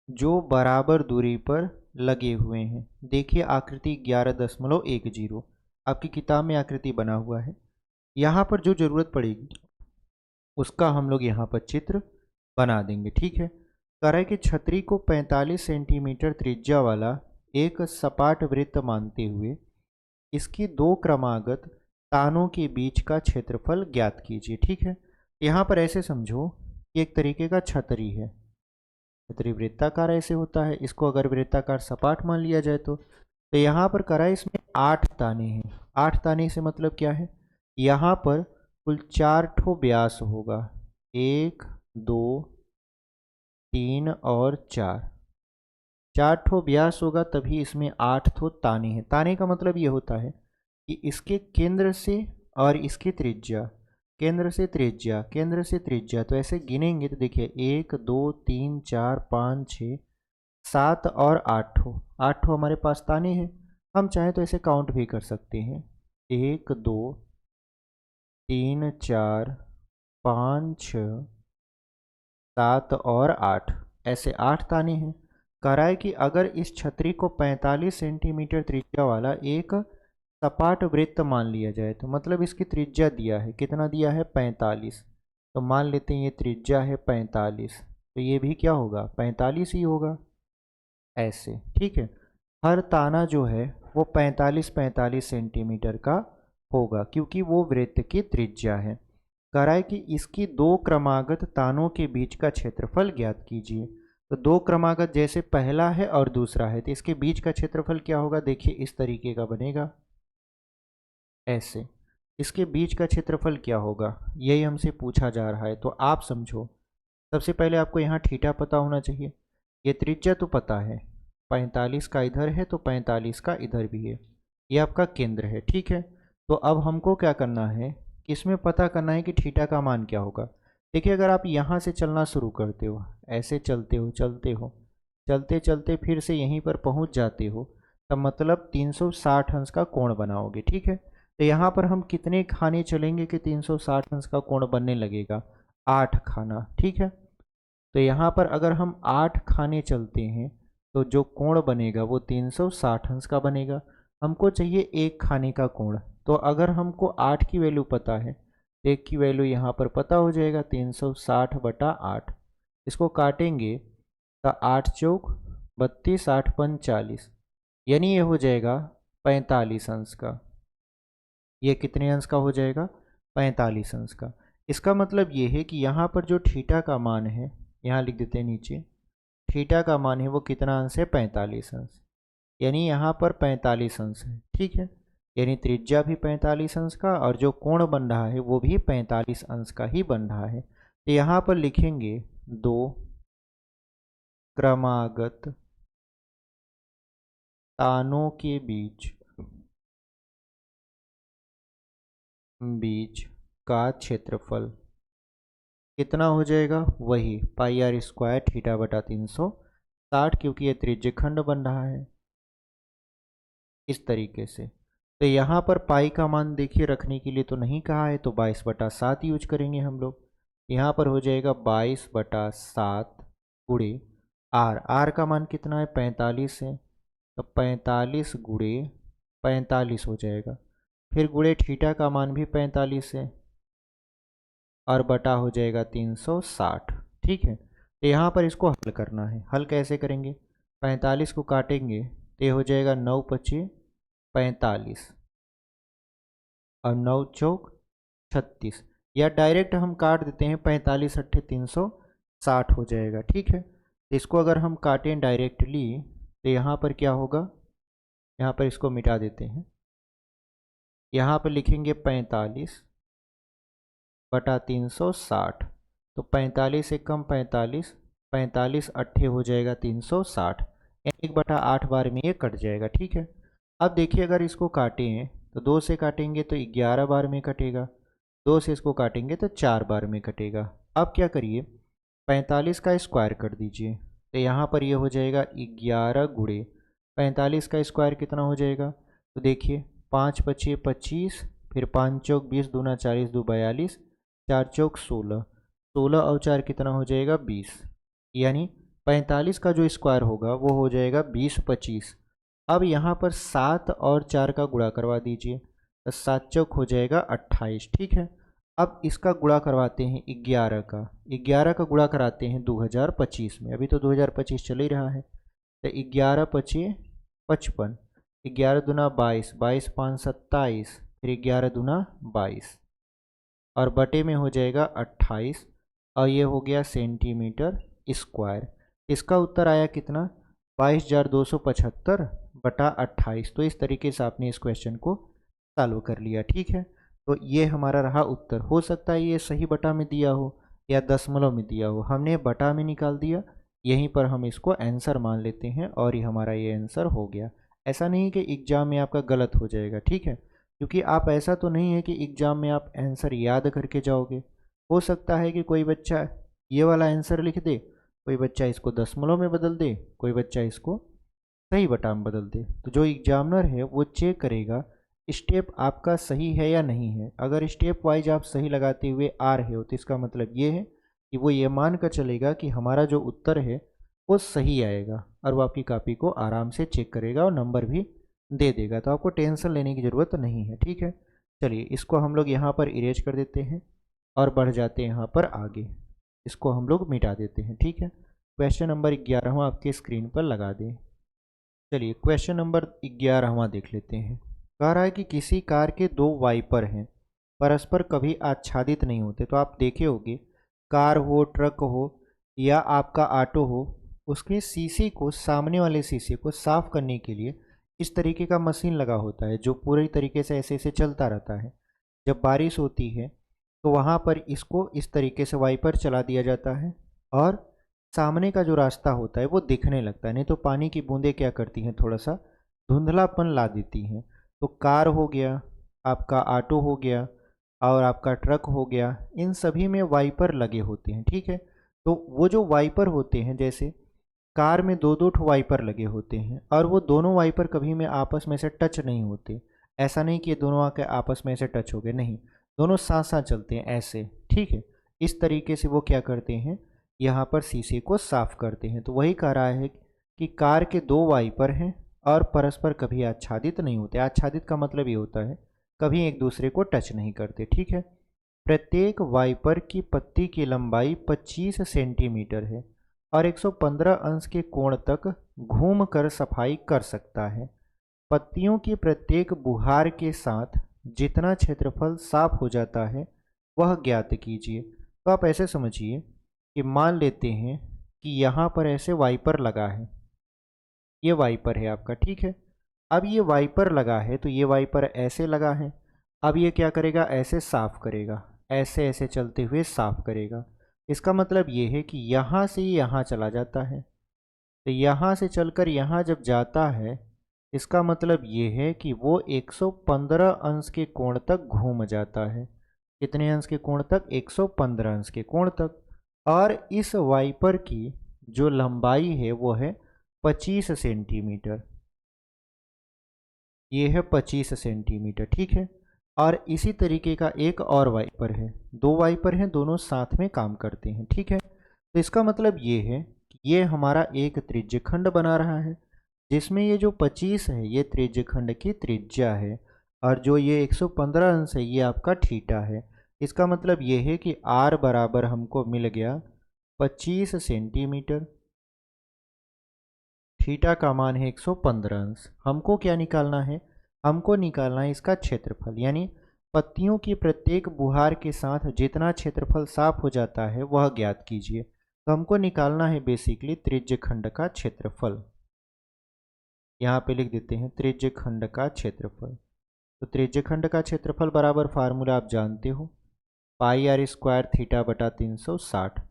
जो बराबर दूरी पर लगे हुए हैं। देखिए आकृति 11.10 आपकी किताब में आकृति बना हुआ है। यहाँ पर जो ज़रूरत पड़ेगी उसका हम लोग यहाँ पर चित्र बना देंगे। ठीक है, करे कि छतरी को 45 सेंटीमीटर त्रिज्या वाला एक सपाट वृत्त मानते हुए इसकी 2 क्रमागत तानों के बीच का क्षेत्रफल ज्ञात कीजिए। ठीक है, यहाँ पर ऐसे समझो कि एक तरीके का छतरी है, छतरी वृत्ताकार ऐसे होता है, इसको अगर वृत्ताकार सपाट मान लिया जाए तो यहाँ पर करा इसमें 8 ताने हैं। 8 ताने से मतलब क्या है, यहाँ पर कुल 4 ठो व्यास होगा, 1 2 3 और 4 ठो व्यास होगा, तभी इसमें 8 ठो ताने हैं। ताने का मतलब ये होता है कि इसके केंद्र से और इसकी त्रिज्या, केंद्र से त्रिज्या, केंद्र से त्रिज्या, तो ऐसे गिनेंगे तो देखिए 1 2 3 4 5 6 7 और 8 ठो, 8 ठो हमारे पास ताने हैं। हम चाहें तो ऐसे काउंट भी कर सकते हैं, 1 2 3 4 5 6 7 और 8, ऐसे 8 ताने हैं। कह रहा है कि अगर इस छतरी को 45 सेंटीमीटर त्रिज्या वाला एक सपाट वृत्त मान लिया जाए, तो मतलब इसकी त्रिज्या दिया है, कितना दिया है 45, तो मान लेते हैं ये त्रिज्या है 45, तो ये भी क्या होगा 45 ही होगा ऐसे। ठीक है, हर ताना जो है वो 45 सेंटीमीटर का होगा क्योंकि वो वृत्त की त्रिज्या है। कह रहा है कि इसकी 2 क्रमागत तानों के बीच का क्षेत्रफल ज्ञात कीजिए। तो 2 क्रमागत जैसे पहला है और दूसरा है, तो इसके बीच का क्षेत्रफल क्या होगा, देखिए इस तरीके का बनेगा ऐसे। इसके बीच का क्षेत्रफल क्या होगा, यही हमसे पूछा जा रहा है। तो आप समझो, सबसे पहले आपको यहाँ थीटा पता होना चाहिए। ये त्रिज्या तो पता है, 45 का इधर है तो 45 का इधर भी है, ये आपका केंद्र है, ठीक है। तो अब हमको क्या करना है कि इसमें पता करना है कि थीटा का मान क्या होगा। देखिए, अगर आप यहाँ से चलना शुरू करते हो, ऐसे चलते हो चलते हो, चलते चलते फिर से यहीं पर पहुँच जाते हो, तब मतलब 360 अंश का कोण बनाओगे, ठीक है। तो यहाँ पर हम कितने खाने चलेंगे कि 360 अंश का कोण बनने लगेगा, 8 खाना, ठीक है। तो यहाँ पर अगर हम 8 खाने चलते हैं तो जो कोण बनेगा वो 360 अंश का बनेगा। हमको चाहिए एक खाने का कोण, तो अगर हमको 8 की वैल्यू पता है, एक की वैल्यू यहाँ पर पता हो जाएगा 360/8। इसको काटेंगे तो 8 चौक 32, 8 पंच 40, यानी ये हो जाएगा 45 अंश का। ये कितने अंश का हो जाएगा, 45 अंश का। इसका मतलब ये है कि यहाँ पर जो थीटा का मान है, यहाँ लिख देते हैं नीचे, थीटा का मान है वो कितना अंश है, 45 अंश, यानी यहाँ पर 45 अंश है, ठीक है। यानी त्रिज्या भी 45 अंश का और जो कोण बन रहा है वो भी 45 अंश का ही बन रहा है। तो यहाँ पर लिखेंगे दो क्रमागत तानों के बीच का क्षेत्रफल कितना हो जाएगा, वही पाई आर स्क्वायर थीटा बटा 360, क्योंकि ये त्रिज्यखंड बन रहा है इस तरीके से। तो यहाँ पर पाई का मान देखिए रखने के लिए तो नहीं कहा है, तो 22/7 यूज करेंगे हम लोग। यहाँ पर हो जाएगा 22/7 गुणे आर, आर का मान कितना है, 45 है, तो 45 गुणे 45 हो जाएगा। फिर गुणे थीटा का मान भी 45 है और बटा हो जाएगा 360, ठीक है। तो यहाँ पर इसको हल करना है। हल कैसे करेंगे, 45 को काटेंगे तो ये हो जाएगा 9×5 = 45 और 9 चौक 36, या डायरेक्ट हम काट देते हैं, 45×8 360 हो जाएगा, ठीक है। तो इसको अगर हम काटें डायरेक्टली तो यहाँ पर क्या होगा, यहाँ पर इसको मिटा देते हैं, यहाँ पर लिखेंगे 45/360, तो 45 से कम 45, 45×8 हो जाएगा 360, 1/8 बार में ये कट जाएगा, ठीक है। अब देखिए, अगर इसको काटें तो 2 से काटेंगे तो 11 बार में कटेगा, 2 से इसको काटेंगे तो 4 बार में कटेगा। अब क्या करिए, 45 का स्क्वायर कर दीजिए, तो यहाँ पर ये हो जाएगा 11 गुणे 45 का स्क्वायर कितना हो जाएगा, तो देखिए 5×5 = 25, फिर 5 चौक 20, दूना 40, 2 42, 4 चौक 16, 16 और 4 कितना हो जाएगा 20, यानी 45 का जो स्क्वायर होगा वो हो जाएगा 20×25। अब यहाँ पर 7 और 4 का गुणा करवा दीजिए, तो 7 चौक हो जाएगा 28, ठीक है। अब इसका गुणा करवाते हैं 11 का, 11 का गुणा कराते हैं 2025 में, अभी तो 2025 चल ही रहा है। तो 11×5 = 55, 11 दूना 22, 22 5 27, फिर 11 दूना 22 और बटे में हो जाएगा 28, और ये हो गया सेंटीमीटर स्क्वायर। इसका उत्तर आया कितना, 22,275/28। तो इस तरीके से आपने इस क्वेश्चन को सॉल्व कर लिया, ठीक है। तो ये हमारा रहा उत्तर। हो सकता है ये सही बटा में दिया हो या दशमलव में दिया हो, हमने बटा में निकाल दिया, यहीं पर हम इसको आंसर मान लेते हैं और ये हमारा ये आंसर हो गया। ऐसा नहीं कि एग्ज़ाम में आपका गलत हो जाएगा, ठीक है, क्योंकि आप ऐसा तो नहीं है कि एग्ज़ाम में आप आंसर याद करके जाओगे। हो सकता है कि कोई बच्चा ये वाला आंसर लिख दे, कोई बच्चा इसको दशमलव में बदल दे, कोई बच्चा इसको सही बटा में बदल दे। तो जो एग्जामिनर है वो चेक करेगा स्टेप आपका सही है या नहीं है। अगर स्टेप वाइज आप सही लगाते हुए आ रहे हो तो इसका मतलब ये है कि वो ये मान कर चलेगा कि हमारा जो उत्तर है वो सही आएगा, और वो आपकी कॉपी को आराम से चेक करेगा और नंबर भी दे देगा। तो आपको टेंशन लेने की ज़रूरत नहीं है, ठीक है। चलिए, इसको हम लोग यहाँ पर इरेज कर देते हैं और बढ़ जाते हैं यहाँ पर आगे। इसको हम लोग मिटा देते हैं, ठीक है। क्वेश्चन नंबर 11वां आपके स्क्रीन पर लगा दें। चलिए, क्वेश्चन नंबर 11वां देख लेते हैं। कह रहा है कि किसी कार के 2 वाइपर हैं, परस्पर कभी आच्छादित नहीं होते। तो आप देखे होंगे, कार हो, ट्रक हो या आपका ऑटो हो, उसके शीशे को, सामने वाले शीशे को साफ़ करने के लिए इस तरीके का मशीन लगा होता है जो पूरी तरीके से ऐसे ऐसे चलता रहता है। जब बारिश होती है तो वहाँ पर इसको इस तरीके से वाइपर चला दिया जाता है और सामने का जो रास्ता होता है वो दिखने लगता है। नहीं तो पानी की बूंदें क्या करती हैं, थोड़ा सा धुंधलापन ला देती हैं। तो कार हो गया, आपका ऑटो हो गया और आपका ट्रक हो गया, इन सभी में वाइपर लगे होते हैं। ठीक है, तो वो जो वाइपर होते हैं, जैसे कार में दो दो ठो वाइपर लगे होते हैं और वो दोनों वाइपर कभी में आपस में से टच नहीं होते। ऐसा नहीं कि ये दोनों आके आपस में से टच हो गए, नहीं, दोनों साथ साथ चलते हैं ऐसे। ठीक है, इस तरीके से वो क्या करते हैं, यहाँ पर शीशे को साफ करते हैं। तो वही कह रहा है कि कार के दो वाइपर हैं और परस्पर कभी आच्छादित नहीं होते। आच्छादित का मतलब ये होता है कभी एक दूसरे को टच नहीं करते। ठीक है, प्रत्येक वाइपर की पत्ती की लंबाई 25 सेंटीमीटर है और 115 अंश के कोण तक घूम कर सफाई कर सकता है। पत्तियों की प्रत्येक बुहार के साथ जितना क्षेत्रफल साफ हो जाता है वह ज्ञात कीजिए। तो आप ऐसे समझिए कि मान लेते हैं कि यहाँ पर ऐसे वाइपर लगा है, ये वाइपर है आपका। ठीक है, अब ये वाइपर लगा है तो ये वाइपर ऐसे लगा है। अब ये क्या करेगा, ऐसे साफ करेगा, ऐसे ऐसे चलते हुए साफ करेगा। इसका मतलब ये है कि यहाँ से यहाँ चला जाता है, तो यहाँ से चलकर यहाँ जब जाता है, इसका मतलब ये है कि वो 115 अंश के कोण तक घूम जाता है। कितने अंश के कोण तक, 115 अंश के कोण तक। और इस वाइपर की जो लंबाई है वो है 25 सेंटीमीटर, ये है 25 सेंटीमीटर। ठीक है, और इसी तरीके का एक और वाइपर है, दो वाइपर हैं, दोनों साथ में काम करते हैं। ठीक है, तो इसका मतलब ये है कि ये हमारा एक त्रिज्यखंड बना रहा है जिसमें ये जो 25 है ये त्रिज्यखंड की त्रिज्या है और जो ये 115 अंश है ये आपका थीटा है। इसका मतलब ये है कि r बराबर हमको मिल गया 25 सेंटीमीटर, थीटा का मान है 115 अंश। हमको क्या निकालना है, हमको निकालना है इसका क्षेत्रफल, यानी पत्तियों की प्रत्येक बुहार के साथ जितना क्षेत्रफल साफ हो जाता है वह ज्ञात कीजिए। तो हमको निकालना है बेसिकली त्रिज्यखंड का क्षेत्रफल। यहाँ पे लिख देते हैं त्रिज्यखंड का क्षेत्रफल। तो त्रिज्यखंड का क्षेत्रफल बराबर फार्मूला आप जानते हो, पाई आर स्क्वायर थीटा बटा 360।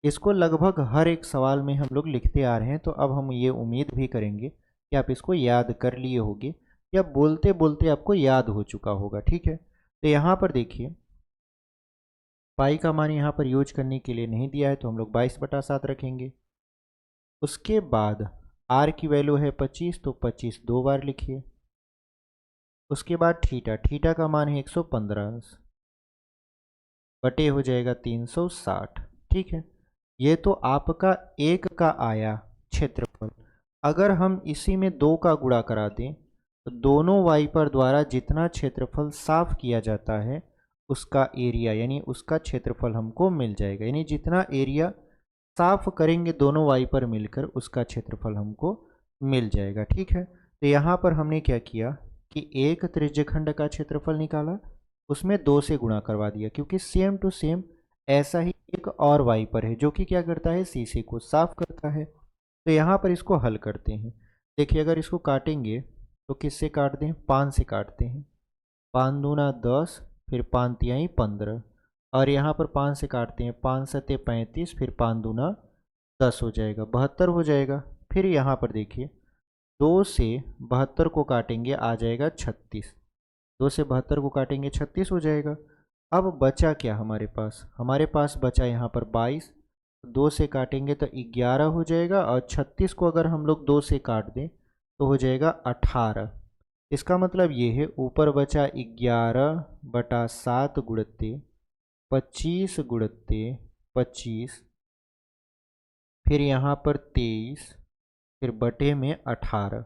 इसको लगभग हर एक सवाल में हम लोग लिखते आ रहे हैं, तो अब हम ये उम्मीद भी करेंगे कि आप इसको याद कर लिए होंगे या बोलते बोलते आपको याद हो चुका होगा। ठीक है, तो यहाँ पर देखिए पाई का मान यहाँ पर यूज करने के लिए नहीं दिया है तो हम लोग 22/7 रखेंगे। उसके बाद आर की वैल्यू है 25, तो 25 दो बार लिखिए। उसके बाद थीटा, थीटा का मान है 115 बटे हो जाएगा 360। ठीक है, ये तो आपका एक का आया क्षेत्रफल। अगर हम इसी में दो का गुणा करा दें तो दोनों वाइपर द्वारा जितना क्षेत्रफल साफ किया जाता है उसका एरिया यानी उसका क्षेत्रफल हमको मिल जाएगा। यानी जितना एरिया साफ करेंगे दोनों वाइपर मिलकर उसका क्षेत्रफल हमको मिल जाएगा। ठीक है, तो यहाँ पर हमने क्या किया कि एक त्रिज्यखंड का क्षेत्रफल निकाला, उसमें दो से गुणा करवा दिया, क्योंकि सेम टू सेम ऐसा ही एक और वाइपर है जो कि क्या करता है, शीशे को साफ करता है। तो यहाँ पर इसको हल करते हैं। देखिए अगर इसको काटेंगे तो किससे काट दें, 5 से काटते हैं। 5 दूना 10, फिर 5 तिहाई 15, और यहाँ पर 5 से काटते हैं, 5 सते 35, फिर 5 दूना 10 हो जाएगा, 72 हो जाएगा। फिर यहाँ पर देखिए 2 से 72 को काटेंगे आ जाएगा 36, 2 से 72 को काटेंगे 36 हो जाएगा। अब बचा क्या हमारे पास बचा यहाँ पर 22, 2 से काटेंगे तो 11 हो जाएगा, और 36 को अगर हम लोग 2 से काट दें तो हो जाएगा 18। इसका मतलब ये है ऊपर बचा 11/7 गुणित्ते 25 गुणित्ते 25, फिर यहाँ पर 23, फिर बटे में 18,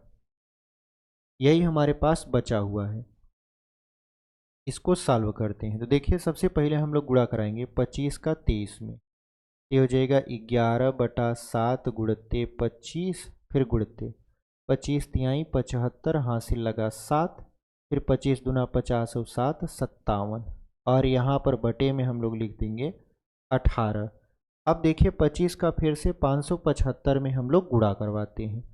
यही हमारे पास बचा हुआ है। इसको सॉल्व करते हैं तो देखिए सबसे पहले हम लोग गुणा कराएंगे 25 का 23 में, ये हो जाएगा 11/7 गुणित्ते 25, फिर गुणित्ते 25 तिहाई 75, हासिल लगा 7, फिर 25 दूना 50 और 7 57, और यहाँ पर बटे में हम लोग लिख देंगे 18। अब देखिए 25 का फिर से 575 में हम लोग गुणा करवाते हैं,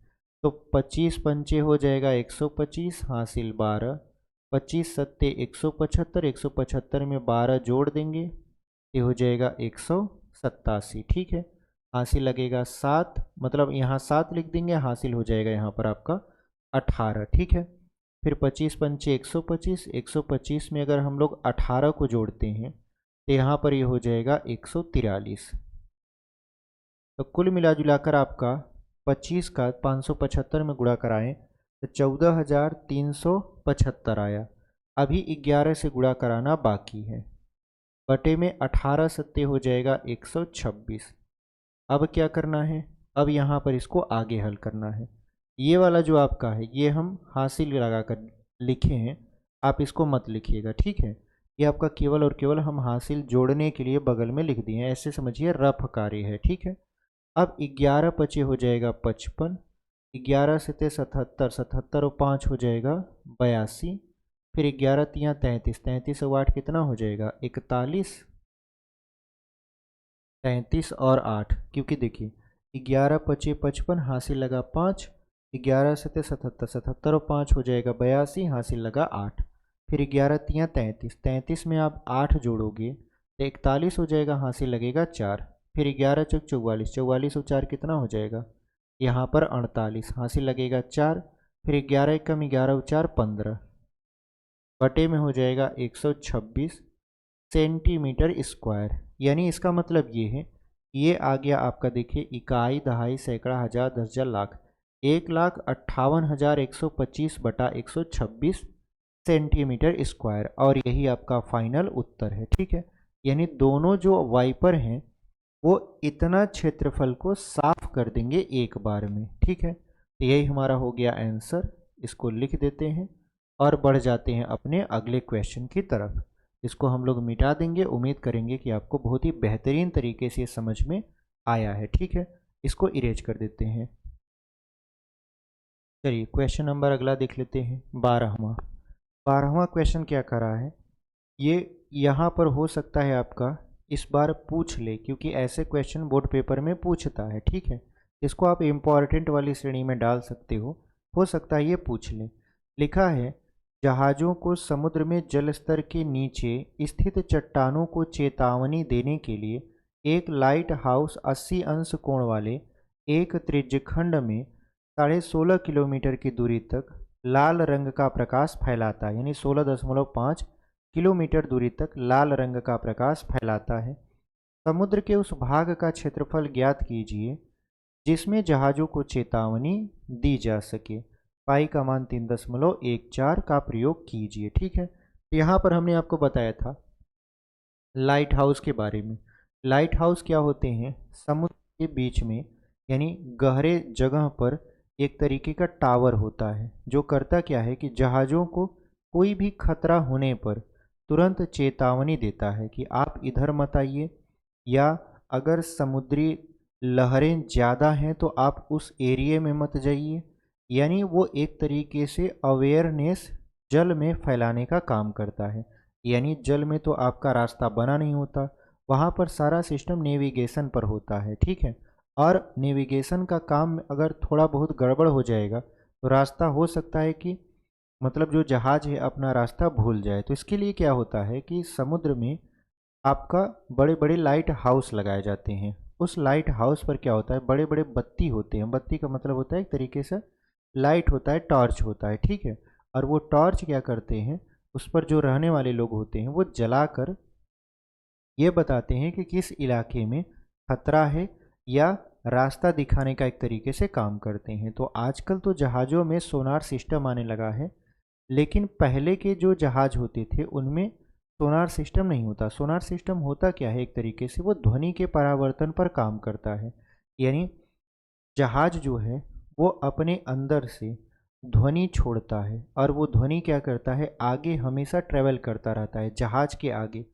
तो 25 पंचे हो जाएगा 125, हासिल 12, 25 सत्ते 175, 175 में 12 जोड़ देंगे, ये हो जाएगा 187। ठीक है, हासिल लगेगा 7, मतलब यहाँ 7 लिख देंगे, हासिल हो जाएगा यहाँ पर आपका 18। ठीक है, फिर 25 पंचे 125, 125 में अगर हम लोग 18 को जोड़ते हैं तो यहाँ पर ये हो जाएगा 143। तो कुल मिला जुलाकर आपका 25 का 575 में गुणा कराएं तो 14,375 आया। अभी 11 से गुणा कराना बाकी है, बटे में 18 सत्ते हो जाएगा 126। अब क्या करना है, अब यहाँ पर इसको आगे हल करना है। ये वाला जो आपका है ये हम हासिल लगा कर लिखे हैं, आप इसको मत लिखिएगा। ठीक है, ये आपका केवल और केवल हम हासिल जोड़ने के लिए बगल में लिख दिए हैं, ऐसे समझिए रफ कार्य है। ठीक है, अब 11 पचे हो जाएगा 55, 11 से 77, 77 और 5 हो जाएगा 82, फिर 11 तियाँ 33, 33 और 8 कितना हो जाएगा 41, 33 और 8, क्योंकि देखिए 11 पचे 55, हासिल लगा 5, 11 से 77, 77 और 5 हो जाएगा 82, हासिल लगा 8, फिर 11 तियाँ 33, 33 में आप 8 जोड़ोगे तो 41 हो जाएगा, हासिल लगेगा 4, फिर 11 चौक 44, 44 और 4 कितना हो जाएगा यहाँ पर 48, हासिल लगेगा 4, फिर 11 एकम 11 और 4 15, बटे में हो जाएगा 126 सेंटीमीटर स्क्वायर। यानी इसका मतलब ये है, ये आ गया आपका, देखिए इकाई दहाई सैकड़ा हज़ार दस हज़ार लाख, 1,58,125 बटा 126 सेंटीमीटर स्क्वायर, और यही आपका फाइनल उत्तर है। ठीक है, यानी दोनों जो वाइपर हैं वो इतना क्षेत्रफल को साफ कर देंगे एक बार में। ठीक है, तो यही हमारा हो गया आंसर, इसको लिख देते हैं और बढ़ जाते हैं अपने अगले क्वेश्चन की तरफ। इसको हम लोग मिटा देंगे, उम्मीद करेंगे कि आपको बहुत ही बेहतरीन तरीके से समझ में आया है। ठीक है, इसको इरेज कर देते हैं। चलिए क्वेश्चन नंबर अगला देख लेते हैं, 12वां क्वेश्चन क्या कर रहा है, ये यहाँ पर हो सकता है आपका इस बार पूछ ले, क्योंकि ऐसे क्वेश्चन बोर्ड पेपर में पूछता है। ठीक है, इसको आप इम्पॉर्टेंट वाली श्रेणी में डाल सकते हो सकता है ये पूछ ले। लिखा है, जहाज़ों को समुद्र में जल स्तर के नीचे स्थित चट्टानों को चेतावनी देने के लिए एक लाइट हाउस 80 अंश कोण वाले एक त्रिज्यखंड में 16.5 किलोमीटर की दूरी तक लाल रंग का प्रकाश फैलाता है, यानी 16.5 किलोमीटर दूरी तक लाल रंग का प्रकाश फैलाता है। समुद्र के उस भाग का क्षेत्रफल ज्ञात कीजिए जिसमें जहाज़ों को चेतावनी दी जा सके। पाई का मान 3.14 का प्रयोग कीजिए। ठीक है, तो यहाँ पर हमने आपको बताया था लाइट हाउस के बारे में। लाइट हाउस क्या होते हैं, समुद्र के बीच में यानी गहरे जगह पर एक तरीके का टावर होता है, जो करता क्या है कि जहाज़ों को कोई भी खतरा होने पर तुरंत चेतावनी देता है कि आप इधर मत आइए, या अगर समुद्री लहरें ज़्यादा हैं तो आप उस एरिए में मत जाइए। यानी वो एक तरीके से अवेयरनेस जल में फैलाने का काम करता है। यानी जल में तो आपका रास्ता बना नहीं होता, वहाँ पर सारा सिस्टम नेविगेशन पर होता है। ठीक है, और नेविगेशन का काम अगर थोड़ा बहुत गड़बड़ हो जाएगा तो रास्ता हो सकता है कि मतलब जो जहाज़ है अपना रास्ता भूल जाए। तो इसके लिए क्या होता है कि समुद्र में आपका बड़े बड़े लाइट हाउस लगाए जाते हैं। उस लाइट हाउस पर क्या होता है, बड़े बड़े बत्ती होते हैं। बत्ती का मतलब होता है एक तरीके से लाइट होता है, टॉर्च होता है। ठीक है, और वो टॉर्च क्या करते हैं, उस पर जो रहने वाले लोग होते हैं वो जलाकर ये बताते हैं कि किस इलाके में खतरा है, या रास्ता दिखाने का एक तरीके से काम करते हैं। तो आजकल तो जहाज़ों में सोनार सिस्टम आने लगा है, लेकिन पहले के जो जहाज़ होते थे उनमें सोनार सिस्टम नहीं होता। सोनार सिस्टम होता क्या है, एक तरीके से वो ध्वनि के परावर्तन पर काम करता है। यानी जहाज़ जो है वो अपने अंदर से ध्वनि छोड़ता है, और वो ध्वनि क्या करता है, आगे हमेशा ट्रेवल करता रहता है जहाज़ के आगे।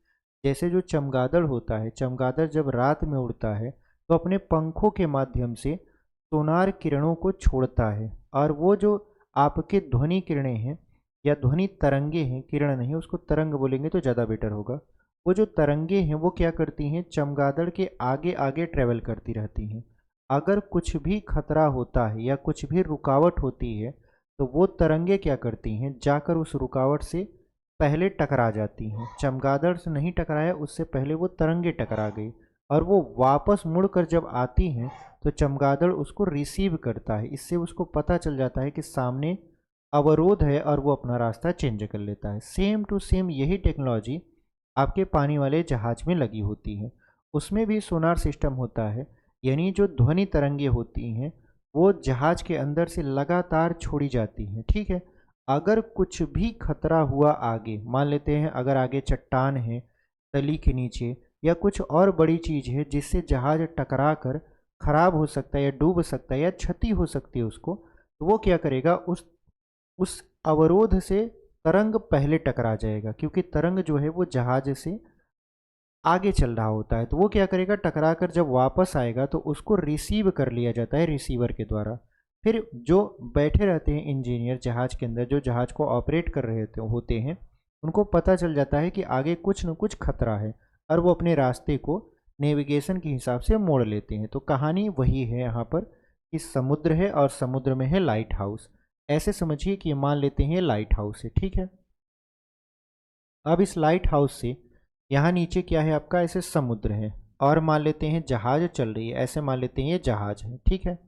जैसे जो चमगादड़ होता है, चमगादड़ जब रात में उड़ता है तो अपने पंखों के माध्यम से सोनार किरणों को छोड़ता है, और वो जो आपके ध्वनि किरणें हैं या ध्वनि तरंगे हैं, किरण नहीं, उसको तरंग बोलेंगे तो ज़्यादा बेटर होगा। वो जो तरंगे हैं वो क्या करती हैं, चमगादड़ के आगे आगे ट्रेवल करती रहती हैं। अगर कुछ भी खतरा होता है या कुछ भी रुकावट होती है तो वो तरंगे क्या करती हैं, जाकर उस रुकावट से पहले टकरा जाती हैं। चमगादड़ से नहीं टकराया, उससे पहले वो तरंगे टकरा गई और वो वापस मुड़कर जब आती हैं तो चमगादड़ उसको रिसीव करता है। इससे उसको पता चल जाता है कि सामने अवरोध है और वो अपना रास्ता चेंज कर लेता है। सेम टू सेम यही टेक्नोलॉजी आपके पानी वाले जहाज में लगी होती है। उसमें भी सोनार सिस्टम होता है, यानी जो ध्वनि तरंगे होती हैं वो जहाज के अंदर से लगातार छोड़ी जाती हैं। ठीक है, अगर कुछ भी खतरा हुआ आगे, मान लेते हैं अगर आगे चट्टान है तली के नीचे या कुछ और बड़ी चीज़ है जिससे जहाज टकरा कर खराब हो सकता है या डूब सकता है या क्षति हो सकती है उसको, तो वो क्या करेगा, उस अवरोध से तरंग पहले टकरा जाएगा, क्योंकि तरंग जो है वो जहाज से आगे चल रहा होता है। तो वो क्या करेगा, टकरा कर जब वापस आएगा तो उसको रिसीव कर लिया जाता है रिसीवर के द्वारा। फिर जो बैठे रहते हैं इंजीनियर जहाज के अंदर, जो जहाज को ऑपरेट कर रहे होते हैं, उनको पता चल जाता है कि आगे कुछ न कुछ खतरा है और वो अपने रास्ते को नेविगेशन के हिसाब से मोड़ लेते हैं। तो कहानी वही है यहाँ पर कि समुद्र है और समुद्र में है लाइट हाउस। ऐसे समझिए कि मान लेते हैं लाइट हाउस है। ठीक है, अब इस लाइट हाउस से यहाँ नीचे क्या है आपका, ऐसे समुद्र है और मान लेते हैं जहाज चल रही है, ऐसे मान लेते हैं ये जहाज है। ठीक है,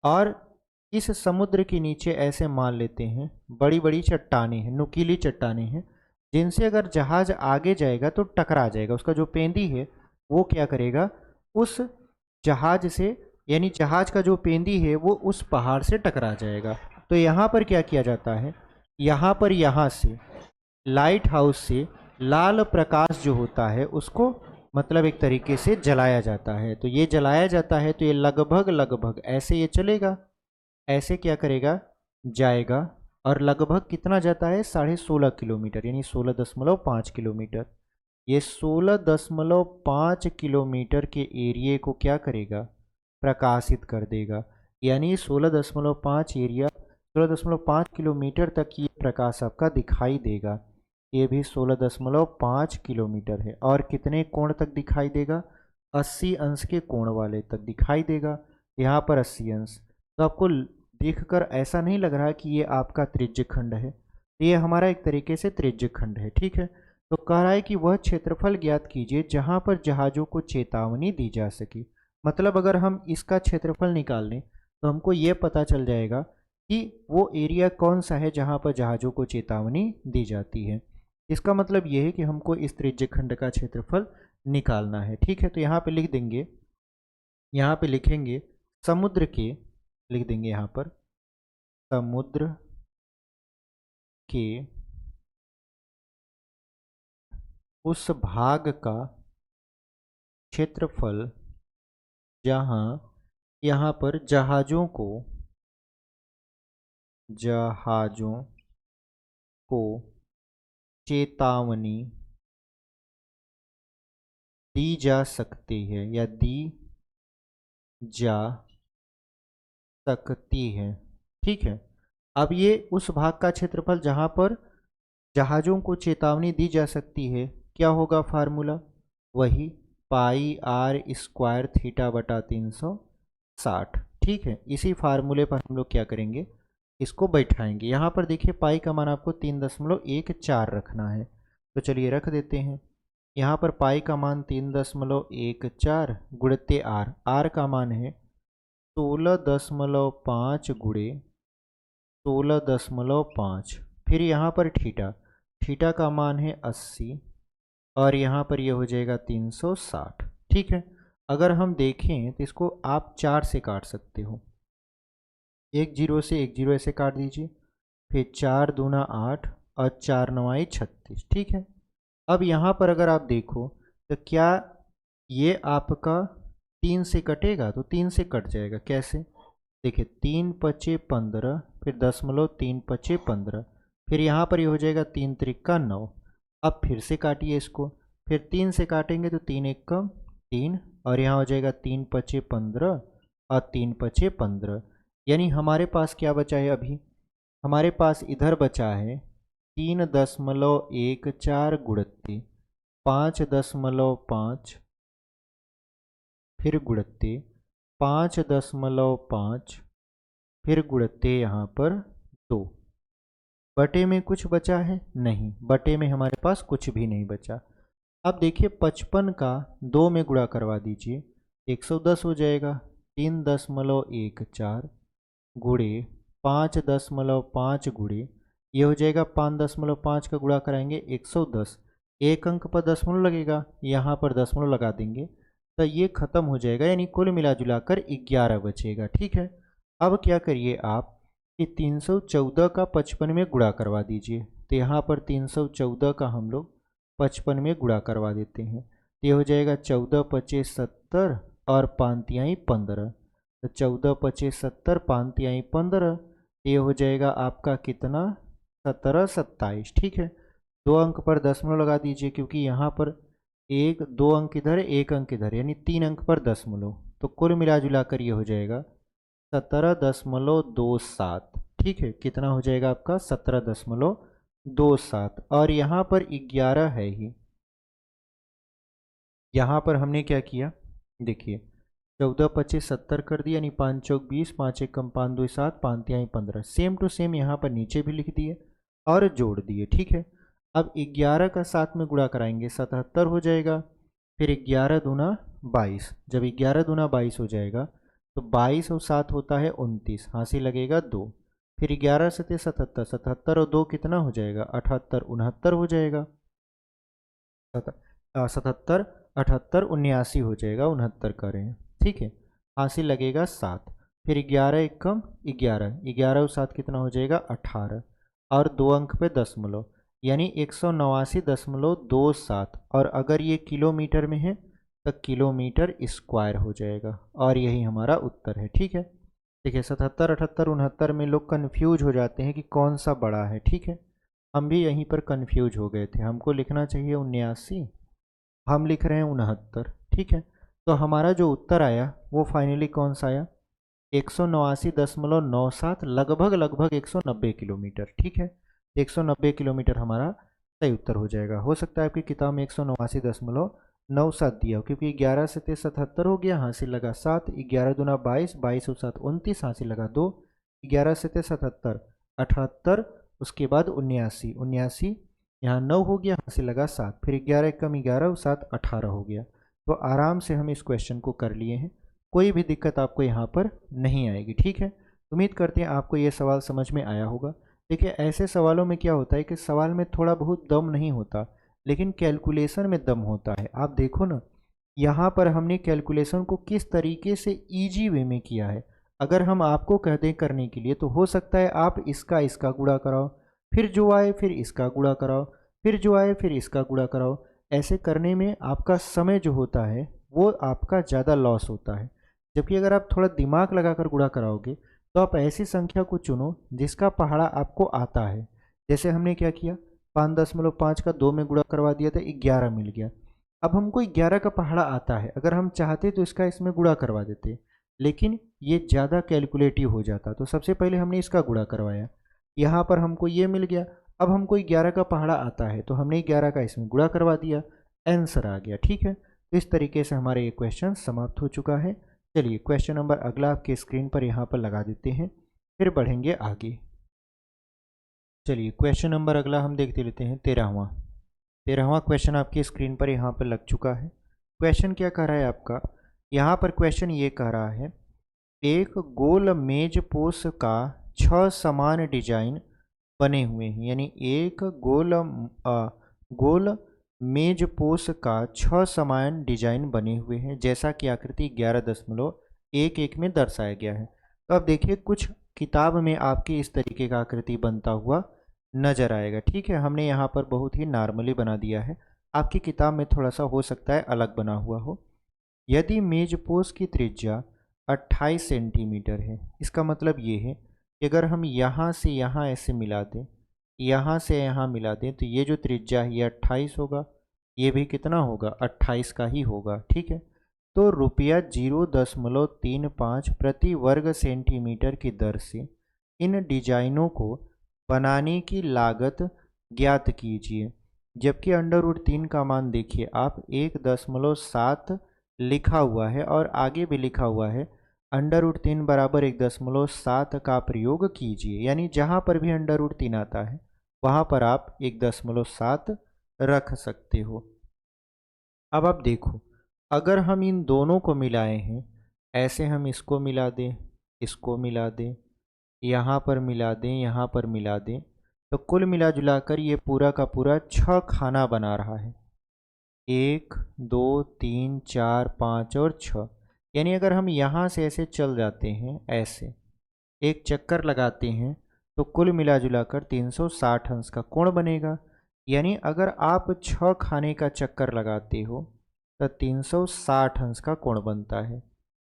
और इस समुद्र के नीचे ऐसे मान लेते हैं बड़ी बड़ी चट्टानें हैं, नुकीली चट्टानें हैं, जिनसे अगर जहाज आगे जाएगा तो टकरा जाएगा। उसका जो पेंदी है वो क्या करेगा, उस जहाज से, यानी जहाज का जो पेंदी है वो उस पहाड़ से टकरा जाएगा। तो यहाँ पर क्या किया जाता है, यहाँ पर यहाँ से लाइट हाउस से लाल प्रकाश जो होता है उसको मतलब एक तरीके से जलाया जाता है। तो ये जलाया जाता है तो ये लगभग लगभग ऐसे ये चलेगा, ऐसे क्या करेगा, जाएगा और लगभग कितना जाता है, 16.5 किलोमीटर, यानी 16.5 किलोमीटर। ये 16.5 किलोमीटर के एरिए को क्या करेगा, प्रकाशित कर देगा। यानी 16.5 एरिया, 16.5 किलोमीटर तक ये प्रकाश आपका दिखाई देगा। ये भी 16.5 किलोमीटर है और कितने कोण तक दिखाई देगा, 80 अंश के कोण वाले तक दिखाई देगा। यहाँ पर 80 अंश, तो आपको देखकर ऐसा नहीं लग रहा कि ये आपका त्रिज्य खंड है, ये हमारा एक तरीके से त्रिज्य खंड है। ठीक है, तो कह रहा है कि वह क्षेत्रफल ज्ञात कीजिए जहाँ पर जहाज़ों को चेतावनी दी जा सके। मतलब अगर हम इसका क्षेत्रफल निकाल लें तो हमको ये पता चल जाएगा कि वो एरिया कौन सा है जहाँ पर जहाज़ों को चेतावनी दी जाती है। इसका मतलब ये है कि हमको इस त्रिज्य खंड का क्षेत्रफल निकालना है। ठीक है, तो यहाँ पे लिख देंगे, यहाँ पे लिखेंगे समुद्र के, लिख देंगे यहाँ पर समुद्र के उस भाग का क्षेत्रफल जहाँ यहाँ पर जहाज़ों को चेतावनी दी जा सकती है या दी जा सकती है। ठीक है, अब ये उस भाग का क्षेत्रफल जहाँ पर जहाज़ों को चेतावनी दी जा सकती है, क्या होगा फार्मूला, वही पाई आर स्क्वायर थीटा बटा 360। ठीक है, इसी फार्मूले पर हम लोग क्या करेंगे, इसको बैठाएंगे। यहाँ पर देखिए पाई का मान आपको 3.14 रखना है, तो चलिए रख देते हैं। यहाँ पर पाई का मान 3.14 गुणित आर, आर का मान है 16.5 गुणे 16.5, फिर यहाँ पर थीटा, थीटा का मान है 80 और यहाँ पर ये हो जाएगा 360। ठीक है, अगर हम देखें तो इसको आप 4 से काट सकते हो, एक जीरो से एक जीरो ऐसे काट दीजिए, फिर 4 दूना 8 और 4 नवाई 36। ठीक है, अब यहाँ पर अगर आप देखो तो क्या ये आपका 3 से कटेगा, तो 3 से कट जाएगा। कैसे, देखिए 3 पचे 15, फिर 10.3 5 15, फिर यहाँ पर ये हो जाएगा 3 त्रिका 9। अब फिर से काटिए इसको, फिर 3 से काटेंगे तो 3 एक कम 3 और यहाँ हो जाएगा 3 पचे 15 और 3 पचे 15, यानी हमारे पास क्या बचा है, अभी हमारे पास इधर बचा है 3.14 गुणित 5.5, फिर गुणित 5.5, फिर गुणित यहाँ पर 2। बटे में कुछ बचा है? नहीं, बटे में हमारे पास कुछ भी नहीं बचा। अब देखिए 55 का 2 में गुणा करवा दीजिए, 110 हो जाएगा। 3.14 गुणे 5.5 गुणे, ये हो जाएगा 5.5 का गुणा कराएंगे 110। एक अंक पर दशमलव लगेगा, यहाँ पर दशमलव लगा देंगे तो ये खत्म हो जाएगा, यानी कुल मिला जुला कर 11 बचेगा। ठीक है, अब क्या करिए आप कि 314 का 55 में गुणा करवा दीजिए। तो यहाँ पर 314 का हम लोग 55 में गुणा करवा देते हैं, तो ये हो जाएगा 14×5 = 70 और 5×3 = 15। तो 14×5 = 5×3 = 15, ये हो जाएगा आपका कितना, 1727। ठीक है, 2 अंक पर दशमलव लगा दीजिए, क्योंकि यहाँ पर 2 अंक इधर 1 अंक इधर, यानी 3 अंक पर दशमलव, तो कुल मिला जुला कर ये हो जाएगा 17.27। ठीक है, कितना हो जाएगा आपका 17.27। और यहाँ पर 11 है ही, यहाँ पर हमने क्या किया, देखिए 14×5 = 70 कर दिया, यानी 5 चौक 20, 5 एकम 5 2 7, 5 तिहाई 15। सेम टू सेम यहाँ पर नीचे भी लिख दिए और जोड़ दिए। ठीक है, अब 11 का 7 में गुणा कराएंगे 77 हो जाएगा। फिर 11 दूना 22, जब 11 दूना 22 हो जाएगा तो 22 और 7 होता है 29, हासिल लगेगा 2। फिर 11 7 77, 77 और 2 कितना हो जाएगा, 78 69 हो जाएगा। 77 78 79 हो जाएगा, 69 करें। ठीक है, हासिल लगेगा 7। फिर 11 एकम 11, 11 और 7 कितना हो जाएगा, 18 और 2 अंक पे दशमलव, यानी 189.27। और अगर ये किलोमीटर में है तो किलोमीटर स्क्वायर हो जाएगा, और यही हमारा उत्तर है। ठीक है, देखिए 77 78 69 में लोग कंफ्यूज हो जाते हैं कि कौन सा बड़ा है। ठीक है, हम भी यहीं पर कंफ्यूज हो गए थे, हमको लिखना चाहिए 79, हम लिख रहे हैं 69। ठीक है, तो हमारा जो उत्तर आया वो फाइनली कौन सा आया, 189.97, लगभग लगभग 190 किलोमीटर। ठीक है, 190 किलोमीटर हमारा सही उत्तर हो जाएगा। हो सकता है आपकी किताब में 189.97 दिया हो, क्योंकि 11 से 77 हो गया, हासिल लगा 7, 11 दूना 22, 22 और 7 29, हासिल लगा 2, 11 से 77 78, उसके बाद 79 79, यहाँ 9 हो गया, हासिल लगा 7, फिर 11 कम 11 और 7 18 हो गया। तो आराम से हम इस क्वेश्चन को कर लिए हैं, कोई भी दिक्कत आपको यहाँ पर नहीं आएगी। ठीक है, उम्मीद करते हैं आपको ये सवाल समझ में आया होगा। देखिए ऐसे सवालों में क्या होता है कि सवाल में थोड़ा बहुत दम नहीं होता, लेकिन कैलकुलेशन में दम होता है। आप देखो ना, यहाँ पर हमने कैलकुलेशन को किस तरीके से ईजी वे में किया है। अगर हम आपको कह दें करने के लिए, तो हो सकता है आप इसका गुणा कराओ, फिर जो आए फिर इसका गुणा कराओ, फिर जो आए फिर इसका गुणा कराओ। ऐसे करने में आपका समय जो होता है वो आपका ज़्यादा लॉस होता है। जबकि अगर आप थोड़ा दिमाग लगाकर गुणा कराओगे तो आप ऐसी संख्या को चुनो जिसका पहाड़ा आपको आता है। जैसे हमने क्या किया, 5.5 का 2 में गुणा करवा दिया था, 11 मिल गया। अब हमको 11 का पहाड़ा आता है, अगर हम चाहते तो इसका इसमें गुणा करवा देते, लेकिन ये ज़्यादा कैलकुलेटिव हो जाता। तो सबसे पहले हमने इसका गुणा करवाया, यहाँ पर हमको ये मिल गया। अब हमको 11 का पहाड़ा आता है तो हमने 11 का इसमें गुणा करवा दिया, आंसर आ गया। ठीक है, तो इस तरीके से हमारे ये क्वेश्चन समाप्त हो चुका है। चलिए क्वेश्चन नंबर अगला आपके स्क्रीन पर यहाँ पर लगा देते हैं, फिर बढ़ेंगे आगे। चलिए क्वेश्चन नंबर अगला हम देखते लेते हैं, 13वां क्वेश्चन आपकी स्क्रीन पर यहाँ पर लग चुका है। क्वेश्चन क्या कह रहा है आपका, यहाँ पर क्वेश्चन ये कह रहा है, एक गोल मेज पोस्ट का 6 समान डिजाइन बने हुए हैं, यानी एक गोल मेज पोस्ट का 6 समान डिजाइन बने हुए हैं, जैसा कि आकृति 11.11 में दर्शाया गया है। तो अब देखिए कुछ किताब में आपकी इस तरीके का आकृति बनता हुआ नजर आएगा। ठीक है, हमने यहाँ पर बहुत ही नॉर्मली बना दिया है, आपकी किताब में थोड़ा सा हो सकता है अलग बना हुआ हो। यदि मेज पोस्ट की त्रिज्या 28 सेंटीमीटर है, इसका मतलब ये है कि अगर हम यहाँ से यहाँ ऐसे मिला दें, यहाँ से यहाँ मिला दें, तो ये जो त्रिज्या है ये 28 होगा, ये भी कितना होगा, 28 का ही होगा। ठीक है, तो रुपया 0.35 प्रति वर्ग सेंटीमीटर की दर से इन डिजाइनों को बनाने की लागत ज्ञात कीजिए। जबकि √3 का मान देखिए आप 1.7 लिखा हुआ है और आगे भी लिखा हुआ है अंडर रूट 3 बराबर 1.7 का प्रयोग कीजिए, यानी जहाँ पर भी अंडर रूट 3 आता है वहाँ पर आप 1.7 रख सकते हो। अब आप देखो, अगर हम इन दोनों को मिलाए हैं, ऐसे हम इसको मिला दें, इसको मिला दें, यहाँ पर मिला दें, यहाँ पर मिला दें, तो कुल मिला जुला कर ये पूरा का पूरा 6 खाना बना रहा है। 1 2 3 4 5 और 6, यानी अगर हम यहाँ से ऐसे चल जाते हैं, ऐसे एक चक्कर लगाते हैं, तो कुल मिला जुला कर 360 अंश का कोण बनेगा। यानी अगर आप 6 खाने का चक्कर लगाते हो तो 360 अंश का कोण बनता है।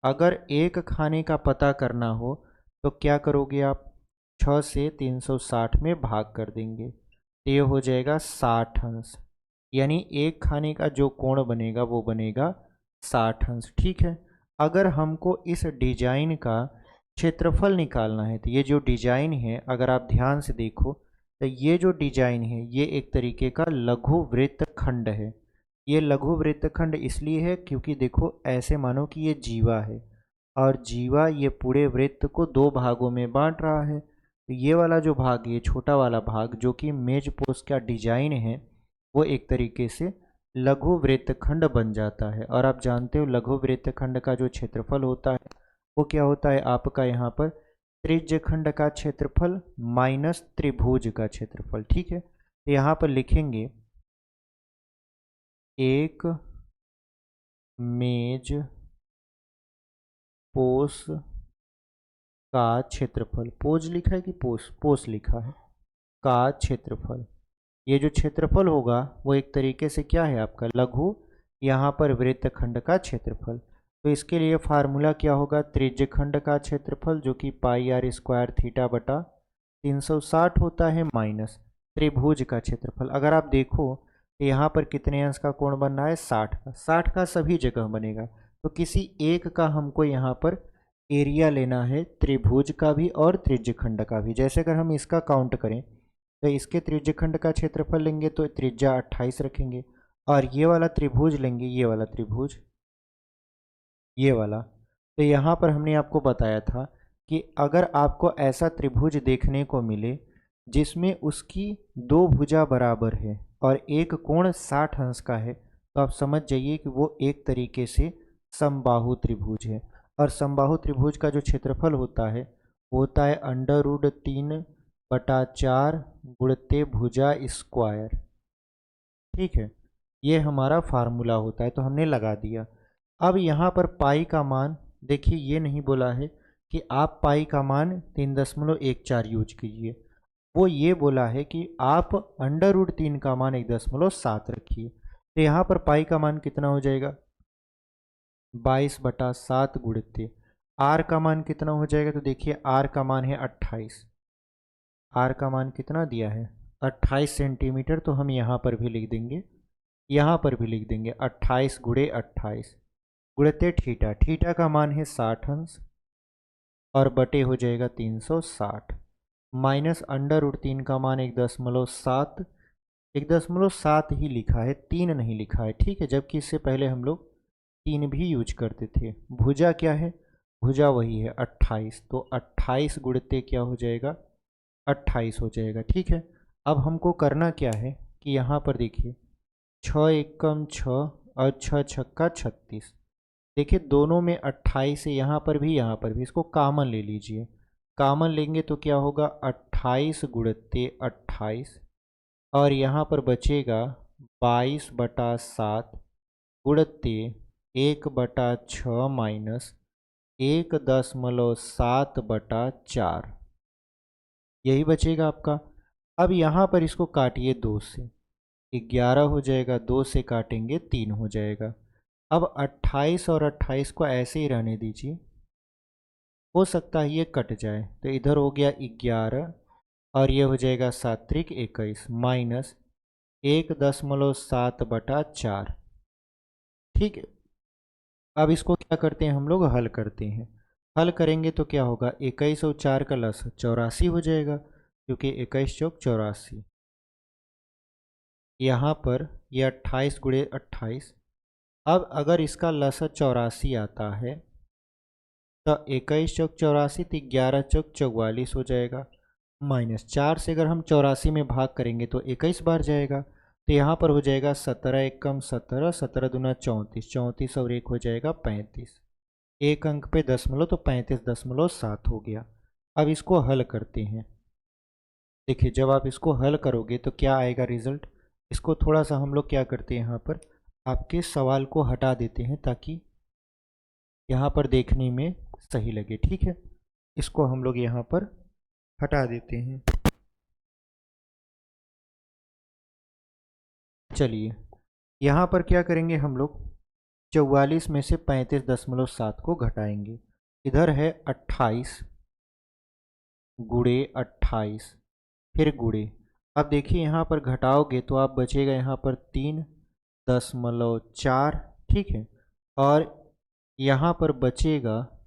अगर एक खाने का पता करना हो तो क्या करोगे आप, 6 से 360 में भाग कर देंगे, तो ये हो जाएगा 60 अंश। यानी एक खाने का जो कोण बनेगा वो बनेगा 60 अंश। ठीक है, अगर हमको इस डिजाइन का क्षेत्रफल निकालना है, तो ये जो डिजाइन है अगर आप ध्यान से देखो तो ये जो डिजाइन है ये एक तरीके का लघु वृत्तखंड है। ये लघु वृत्तखंड इसलिए है क्योंकि देखो, ऐसे मानो कि ये जीवा है और जीवा ये पूरे वृत्त को दो भागों में बांट रहा है। तो ये वाला जो भाग, ये छोटा वाला भाग जो कि मेज पोस्ट का डिजाइन है, वो एक तरीके से लघु वृत्तखंड बन जाता है। और आप जानते हो लघु वृत्तखंड का जो क्षेत्रफल होता है वो क्या होता है आपका, यहाँ पर त्रिज्यखंड का क्षेत्रफल माइनस त्रिभुज का क्षेत्रफल। ठीक है, तो यहाँ पर लिखेंगे एक मेज पोस का क्षेत्रफल, पोज लिखा है कि पोस, पोस लिखा है, का क्षेत्रफल। ये जो क्षेत्रफल होगा वो एक तरीके से क्या है आपका, लघु यहाँ पर वृत्तखंड का क्षेत्रफल। तो इसके लिए फार्मूला क्या होगा, त्रिज्यखंड का क्षेत्रफल जो कि पाई आर स्क्वायर थीटा बटा 360 होता है, माइनस त्रिभुज का क्षेत्रफल। अगर आप देखो तो यहाँ पर कितने अंश का कोण बन रहा है, 60 का। 60 का सभी जगह बनेगा, तो किसी एक का हमको यहाँ पर एरिया लेना है, त्रिभुज का भी और त्रिज्यखंड का भी। जैसे अगर हम इसका काउंट करें तो इसके त्रिज्यखंड का क्षेत्रफल लेंगे तो त्रिज्या 28 रखेंगे, और ये वाला त्रिभुज लेंगे, ये वाला त्रिभुज, ये वाला। तो यहाँ पर हमने आपको बताया था कि अगर आपको ऐसा त्रिभुज देखने को मिले जिसमें उसकी दो भुजा बराबर है और एक कोण 60 अंश का है, तो आप समझ जाइए कि वो एक तरीके से समबाहु त्रिभुज है। और समबाहु त्रिभुज का जो क्षेत्रफल होता है वो होता है अंडर रूट 3/4 गुणित भुजा स्क्वायर। ठीक है, ये हमारा फार्मूला होता है, तो हमने लगा दिया। अब यहाँ पर पाई का मान देखिए, ये नहीं बोला है कि आप पाई का मान 3.14 यूज कीजिए, वो ये बोला है कि आप अंडर रूट 3 का मान 1.7 रखिए। तो यहाँ पर पाई का मान कितना हो जाएगा, 22/7 गुणित आर का मान कितना हो जाएगा, तो देखिए आर का मान है 28। आर का मान कितना दिया है, 28 सेंटीमीटर। तो हम यहाँ पर भी लिख देंगे, यहाँ पर भी लिख देंगे 28 गुणे 28 गुणित थीटा। थीटा का मान है 60 अंश और बटे हो जाएगा 360, माइनस अंडर रूट 3 का मान 1.7, 1.7 ही लिखा है, 3 नहीं लिखा है। ठीक है, जबकि इससे पहले हम लोग 3 भी यूज करते थे। भुजा क्या है, भुजा वही है 28, तो 28 गुणित क्या हो जाएगा, 28 हो जाएगा। ठीक है, अब हमको करना क्या है कि यहाँ पर देखिए 6 एकम 6 और 6 छक्का 36। देखिए दोनों में 28 है, यहाँ पर भी, इसको कामन ले लीजिए। कामन लेंगे तो क्या होगा, 28 गुणित 28 और यहाँ पर बचेगा 22/7 गुणित 1/6 माइनस 1.7/4, यही बचेगा आपका। अब यहाँ पर इसको काटिए 2 से, 11 हो जाएगा, 2 से काटेंगे 3 हो जाएगा। अब 28 और 28 को ऐसे ही रहने दीजिए, हो सकता है ये कट जाए, तो इधर हो गया 11 और ये हो जाएगा 7×3 = 21 माइनस 1.7/4। ठीक है, अब इसको क्या करते हैं हम लोग, हल करते हैं। हल करेंगे तो क्या होगा, 21 और 4 का लस 84 हो जाएगा, क्योंकि 21 चौक 84। यहाँ पर ये 28 गुणे 28। अब अगर इसका लसा 84 आता है तो 21 चौक 84, तो 11 चौक 44 हो जाएगा। -4 से अगर हम 84 में भाग करेंगे तो 21 बार जाएगा, तो यहाँ पर हो जाएगा 17 एकम 17, 17 दूना 34, 34 और 1 हो जाएगा 35। एक अंक पे दशमलव, तो 35.7 हो गया। अब इसको हल करते हैं। देखिए जब आप इसको हल करोगे तो क्या आएगा रिजल्ट। इसको थोड़ा सा हम लोग क्या करते हैं, यहाँ पर आपके सवाल को हटा देते हैं ताकि यहाँ पर देखने में सही लगे। ठीक है, इसको हम लोग यहाँ पर हटा देते हैं। चलिए यहाँ पर क्या करेंगे हम लोग, 44 में से 35.7 को घटाएंगे। इधर है 28 गुणे 28, फिर गुणे। अब देखिए यहाँ पर घटाओगे तो आप बचेगा यहाँ पर 3.4। ठीक है, और यहाँ पर बचेगा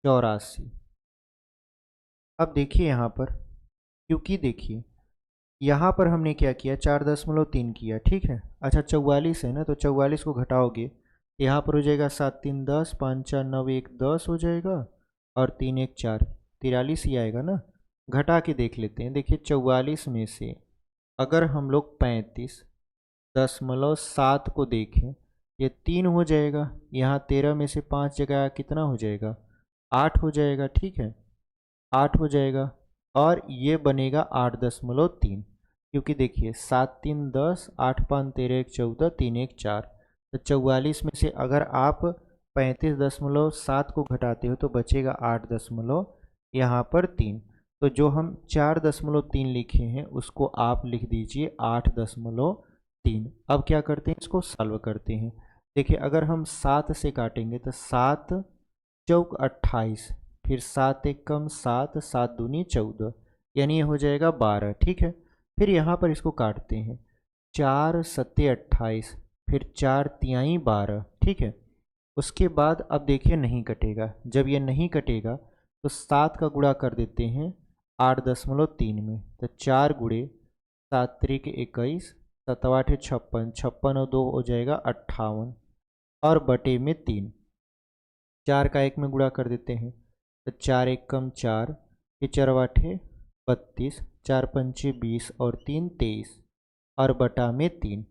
84। अब देखिए यहाँ पर, क्योंकि देखिए यहाँ पर हमने क्या किया, 4.3 किया। ठीक है, अच्छा 44 है ना, तो 44 को घटाओगे यहाँ पर हो जाएगा 7 3 10, 5 4 9 1 10 हो जाएगा, और 3 1 4, 43 ही आएगा ना। घटा के देख लेते हैं। देखिए 44 में से अगर हम लोग 35.7 को देखें, ये 3 हो जाएगा, यहाँ 13 में से 5 जगह कितना हो जाएगा, 8 हो जाएगा। ठीक है, 8 हो जाएगा, और ये बनेगा 8.3, क्योंकि देखिए 7 3 10, 8 5 13 1 14, 3 1 4। तो 44 में से अगर आप 35.7 को घटाते हो तो बचेगा 8 दशमलव यहाँ पर 3। तो जो हम 4.3 लिखे हैं उसको आप लिख दीजिए 8.3। अब क्या करते हैं, इसको सॉल्व करते हैं। देखिए अगर हम 7 से काटेंगे तो 7 चौक 28, फिर 7 एक कम 7, 7 दूनी 14, यानी ये हो जाएगा 12। ठीक है, फिर यहाँ पर इसको काटते हैं, 4 सत्ते 28, फिर 4 तिहाई 12। ठीक है, उसके बाद अब देखिए नहीं कटेगा। जब ये नहीं कटेगा तो 7 का गुणा कर देते हैं 8.3 में, तो 4 गुणे 7 त्रिक 21, 7 8 56, 56 और 2 हो जाएगा 58, और बटे में 3। 4 का 1 में गुणा कर देते हैं, तो 4 एक कम 4, फिर 4 आठे 32, 4 पंचे 20 और 3 23, और बटा में 3,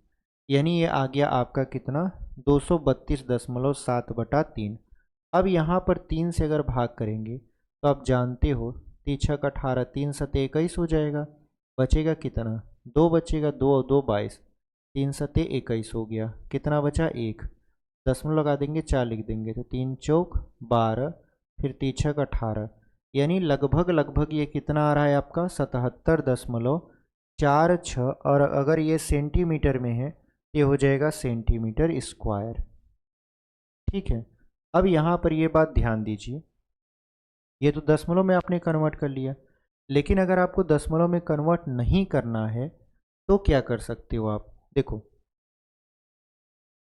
यानी ये आ गया आपका कितना, 232.7 बटा 3। अब यहाँ पर 3 से अगर भाग करेंगे तो आप जानते हो 3 छक 18, 3 सत्ते 21 हो जाएगा। बचेगा कितना, 2 बचेगा, 2 और 2 22, 3 सत्ते 21 हो गया। कितना बचा, 1 दशमलव लगा देंगे, 4 लिख देंगे, तो 3 चौक 12, फिर 3 छक 18, यानी लगभग लगभग ये कितना आ रहा है आपका, 77.46। और अगर ये सेंटीमीटर में है ये हो जाएगा सेंटीमीटर स्क्वायर। ठीक है, अब यहाँ पर ये बात ध्यान दीजिए, ये तो दशमलव में आपने कन्वर्ट कर लिया, लेकिन अगर आपको दशमलव में कन्वर्ट नहीं करना है तो क्या कर सकते हो आप। देखो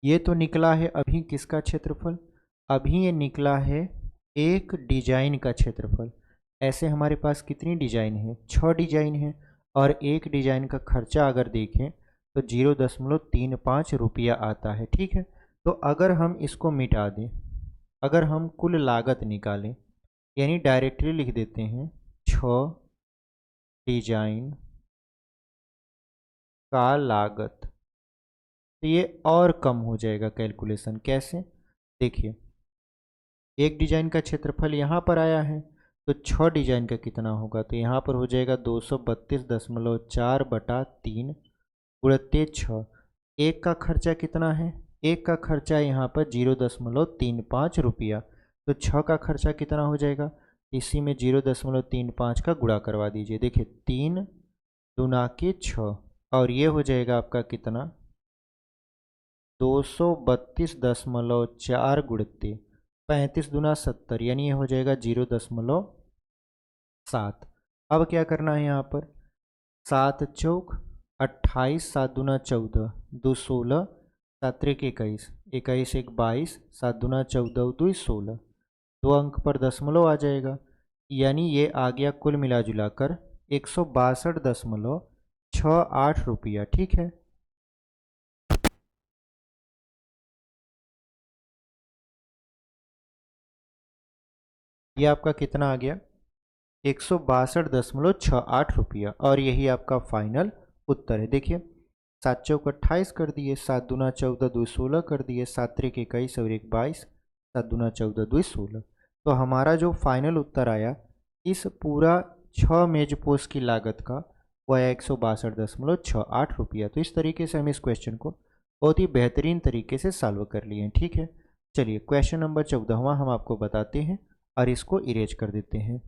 ये तो निकला है अभी किसका क्षेत्रफल, अभी ये निकला है एक डिजाइन का क्षेत्रफल। ऐसे हमारे पास कितनी डिजाइन है, 6 डिजाइन है, और एक डिजाइन का खर्चा अगर देखें तो 0.35 रुपया आता है। ठीक है, तो अगर हम इसको मिटा दें, अगर हम कुल लागत निकालें, यानी डायरेक्टली लिख देते हैं 6 डिजाइन का लागत, तो ये और कम हो जाएगा कैलकुलेशन। कैसे, देखिए एक डिजाइन का क्षेत्रफल यहाँ पर आया है, तो 6 डिजाइन का कितना होगा, तो यहाँ पर हो जाएगा 232.4 बटा 3 गुणित 6। एक का खर्चा कितना है, एक का खर्चा यहाँ पर 0.35 रुपया, तो 6 का खर्चा कितना हो जाएगा, इसी में 0.35 का गुणा करवा दीजिए। देखिए 3 दूना के 6, और ये हो जाएगा आपका कितना, 232.4 गुणित 35 दूना 70, यानी ये हो जाएगा 0.7। अब क्या करना है यहाँ पर, 7 चौक 28, 7 दूना 14, 2 16, 7 त्रिक 21, 21 एक 22, 7 दूना 14 2 16, 2 अंक पर दशमलव आ जाएगा, यानी ये आ गया कुल मिला जुलाकर 162.68 रुपया। ठीक है। ये आपका कितना आ गया 162.68 रुपया, और यही आपका फाइनल उत्तर है। देखिए 7 चौक 28 कर दिए, 7 दूना 14, 2 16 कर दिए, 7 त्रिक 21 और 1 22, 7 दूना 14, 2 16। तो हमारा जो फाइनल उत्तर आया इस पूरा 6 मेज पोस्ट की लागत का वो आया 162.68 रुपया। तो इस तरीके से हम इस क्वेश्चन को बहुत ही बेहतरीन तरीके से सॉल्व कर लिए हैं। ठीक है, चलिए क्वेश्चन नंबर 14वां हम आपको बताते हैं और इसको इरेज कर देते हैं।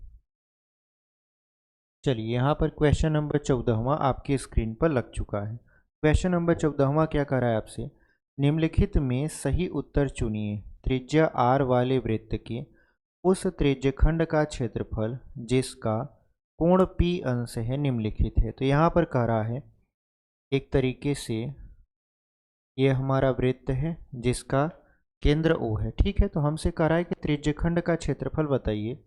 चलिए यहाँ पर क्वेश्चन नंबर 14वां आपकी स्क्रीन पर लग चुका है। क्वेश्चन नंबर 14वां क्या कर रहा है आपसे, निम्नलिखित में सही उत्तर चुनिए। त्रिज्या r वाले वृत्त के उस त्रिज्यखंड का क्षेत्रफल जिसका कोण p अंश है निम्नलिखित है। तो यहाँ पर कह रहा है एक तरीके से ये हमारा वृत्त है जिसका केंद्र O है। ठीक है, तो हमसे कह रहा है कि त्रिज्यखंड का क्षेत्रफल बताइए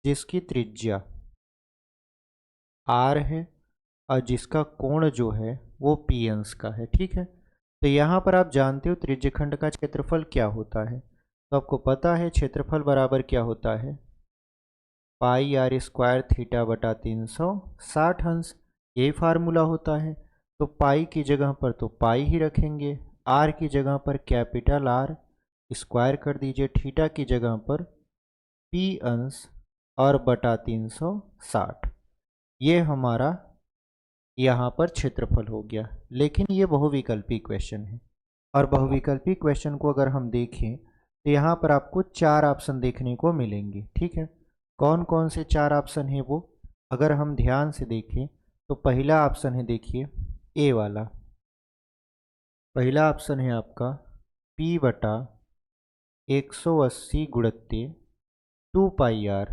जिसकी त्रिज्या r है और जिसका कोण जो है वो p अंश का है। ठीक है, तो यहाँ पर आप जानते हो त्रिज्यखंड का क्षेत्रफल क्या होता है। तो आपको पता है क्षेत्रफल बराबर क्या होता है, पाई आर स्क्वायर थीटा बटा 360 अंश, यही फार्मूला होता है। तो पाई की जगह पर तो पाई ही रखेंगे, आर की जगह पर कैपिटल आर स्क्वायर कर दीजिए, थीटा की जगह पर पी अंश और बटा 360। ये हमारा यहाँ पर क्षेत्रफल हो गया। लेकिन ये बहुविकल्पी क्वेश्चन है, और बहुविकल्पी क्वेश्चन को अगर हम देखें तो यहाँ पर आपको 4 ऑप्शन देखने को मिलेंगे। ठीक है, कौन कौन से 4 ऑप्शन है वो अगर हम ध्यान से देखें तो पहला ऑप्शन है, देखिए ए वाला पहला ऑप्शन है आपका p बटा 180 गुणित्ते 2 पाई आर।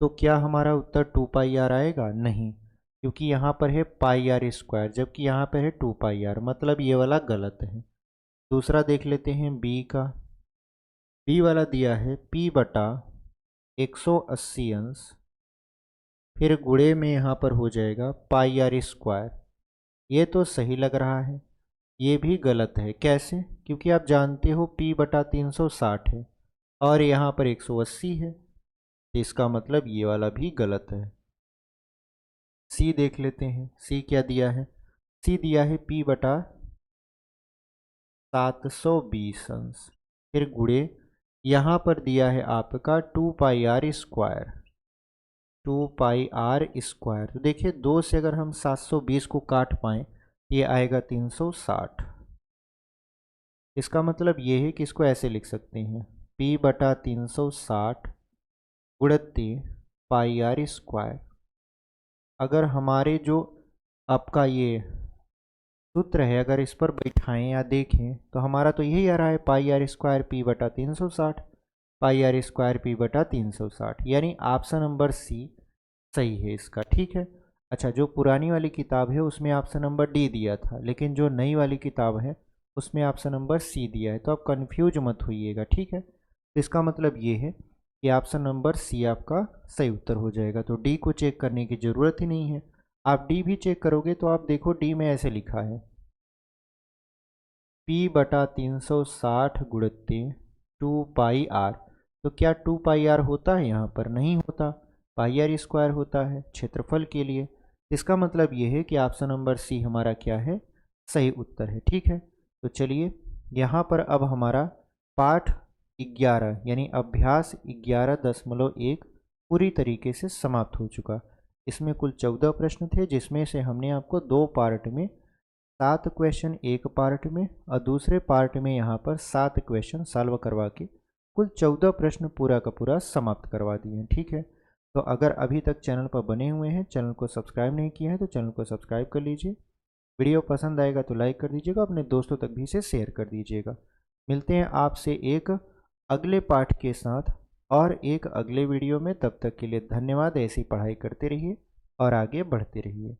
तो क्या हमारा उत्तर 2 पाई आर आएगा? नहीं, क्योंकि यहाँ पर है पाई आर स्क्वायर जबकि यहाँ पर है 2 पाई आर, मतलब ये वाला गलत है। दूसरा देख लेते हैं बी का, बी वाला दिया है p बटा 180 अंश, फिर गुणे में यहाँ पर हो जाएगा पाई आर स्क्वायर। ये तो सही लग रहा है, ये भी गलत है। कैसे? क्योंकि आप जानते हो p बटा 360 है और यहाँ पर 180 है, तो इसका मतलब ये वाला भी गलत है। सी देख लेते हैं, सी क्या दिया है, सी दिया है p बटा 720 अंश, फिर गुणे यहाँ पर दिया है आपका 2 pi r square, 2 pi r square. तो देखिए 2 से अगर हम 720 को काट पाएँ ये आएगा 360। इसका मतलब ये है कि इसको ऐसे लिख सकते हैं p बटा 360 गुणित्ते पाई आर स्क्वायर। अगर हमारे जो आपका ये सूत्र है अगर इस पर बैठाएं या देखें तो हमारा तो यही आ रहा है पाई आर स्क्वायर पी बटा 360, पाई आर स्क्वायर पी बटा 360, यानी ऑप्शन नंबर सी सही है इसका। ठीक है, अच्छा जो पुरानी वाली किताब है उसमें ऑप्शन नंबर डी दिया था, लेकिन जो नई वाली किताब है उसमें ऑप्शन नंबर सी दिया है, तो आप कंफ्यूज मत होइएगा। ठीक है, तो इसका मतलब ये है कि ऑप्शन नंबर सी आपका सही उत्तर हो जाएगा। तो डी को चेक करने की ज़रूरत ही नहीं है। आप डी भी चेक करोगे तो आप देखो डी में ऐसे लिखा है p बटा 360 गुणित्ते 2 पाई आर। तो क्या 2 पाई आर होता है? यहाँ पर नहीं होता, पाई आर स्क्वायर होता है क्षेत्रफल के लिए। इसका मतलब ये है कि ऑप्शन नंबर सी हमारा क्या है, सही उत्तर है। ठीक है, तो चलिए यहाँ पर अब हमारा पाठ 11 यानी अभ्यास 11.1 पूरी तरीके से समाप्त हो चुका। इसमें कुल 14 प्रश्न थे, जिसमें से हमने आपको 2 पार्ट में 7 क्वेश्चन एक पार्ट में और दूसरे पार्ट में यहाँ पर 7 क्वेश्चन सॉल्व करवा के कुल 14 प्रश्न पूरा का पूरा समाप्त करवा दिए हैं। ठीक है, तो अगर अभी तक चैनल पर बने हुए हैं, चैनल को सब्सक्राइब नहीं किया है तो चैनल को सब्सक्राइब कर लीजिए। वीडियो पसंद आएगा तो लाइक कर दीजिएगा, अपने दोस्तों तक भी इसे शेयर कर दीजिएगा। मिलते हैं आपसे एक अगले पाठ के साथ और एक अगले वीडियो में। तब तक के लिए धन्यवाद। ऐसी पढ़ाई करते रहिए और आगे बढ़ते रहिए।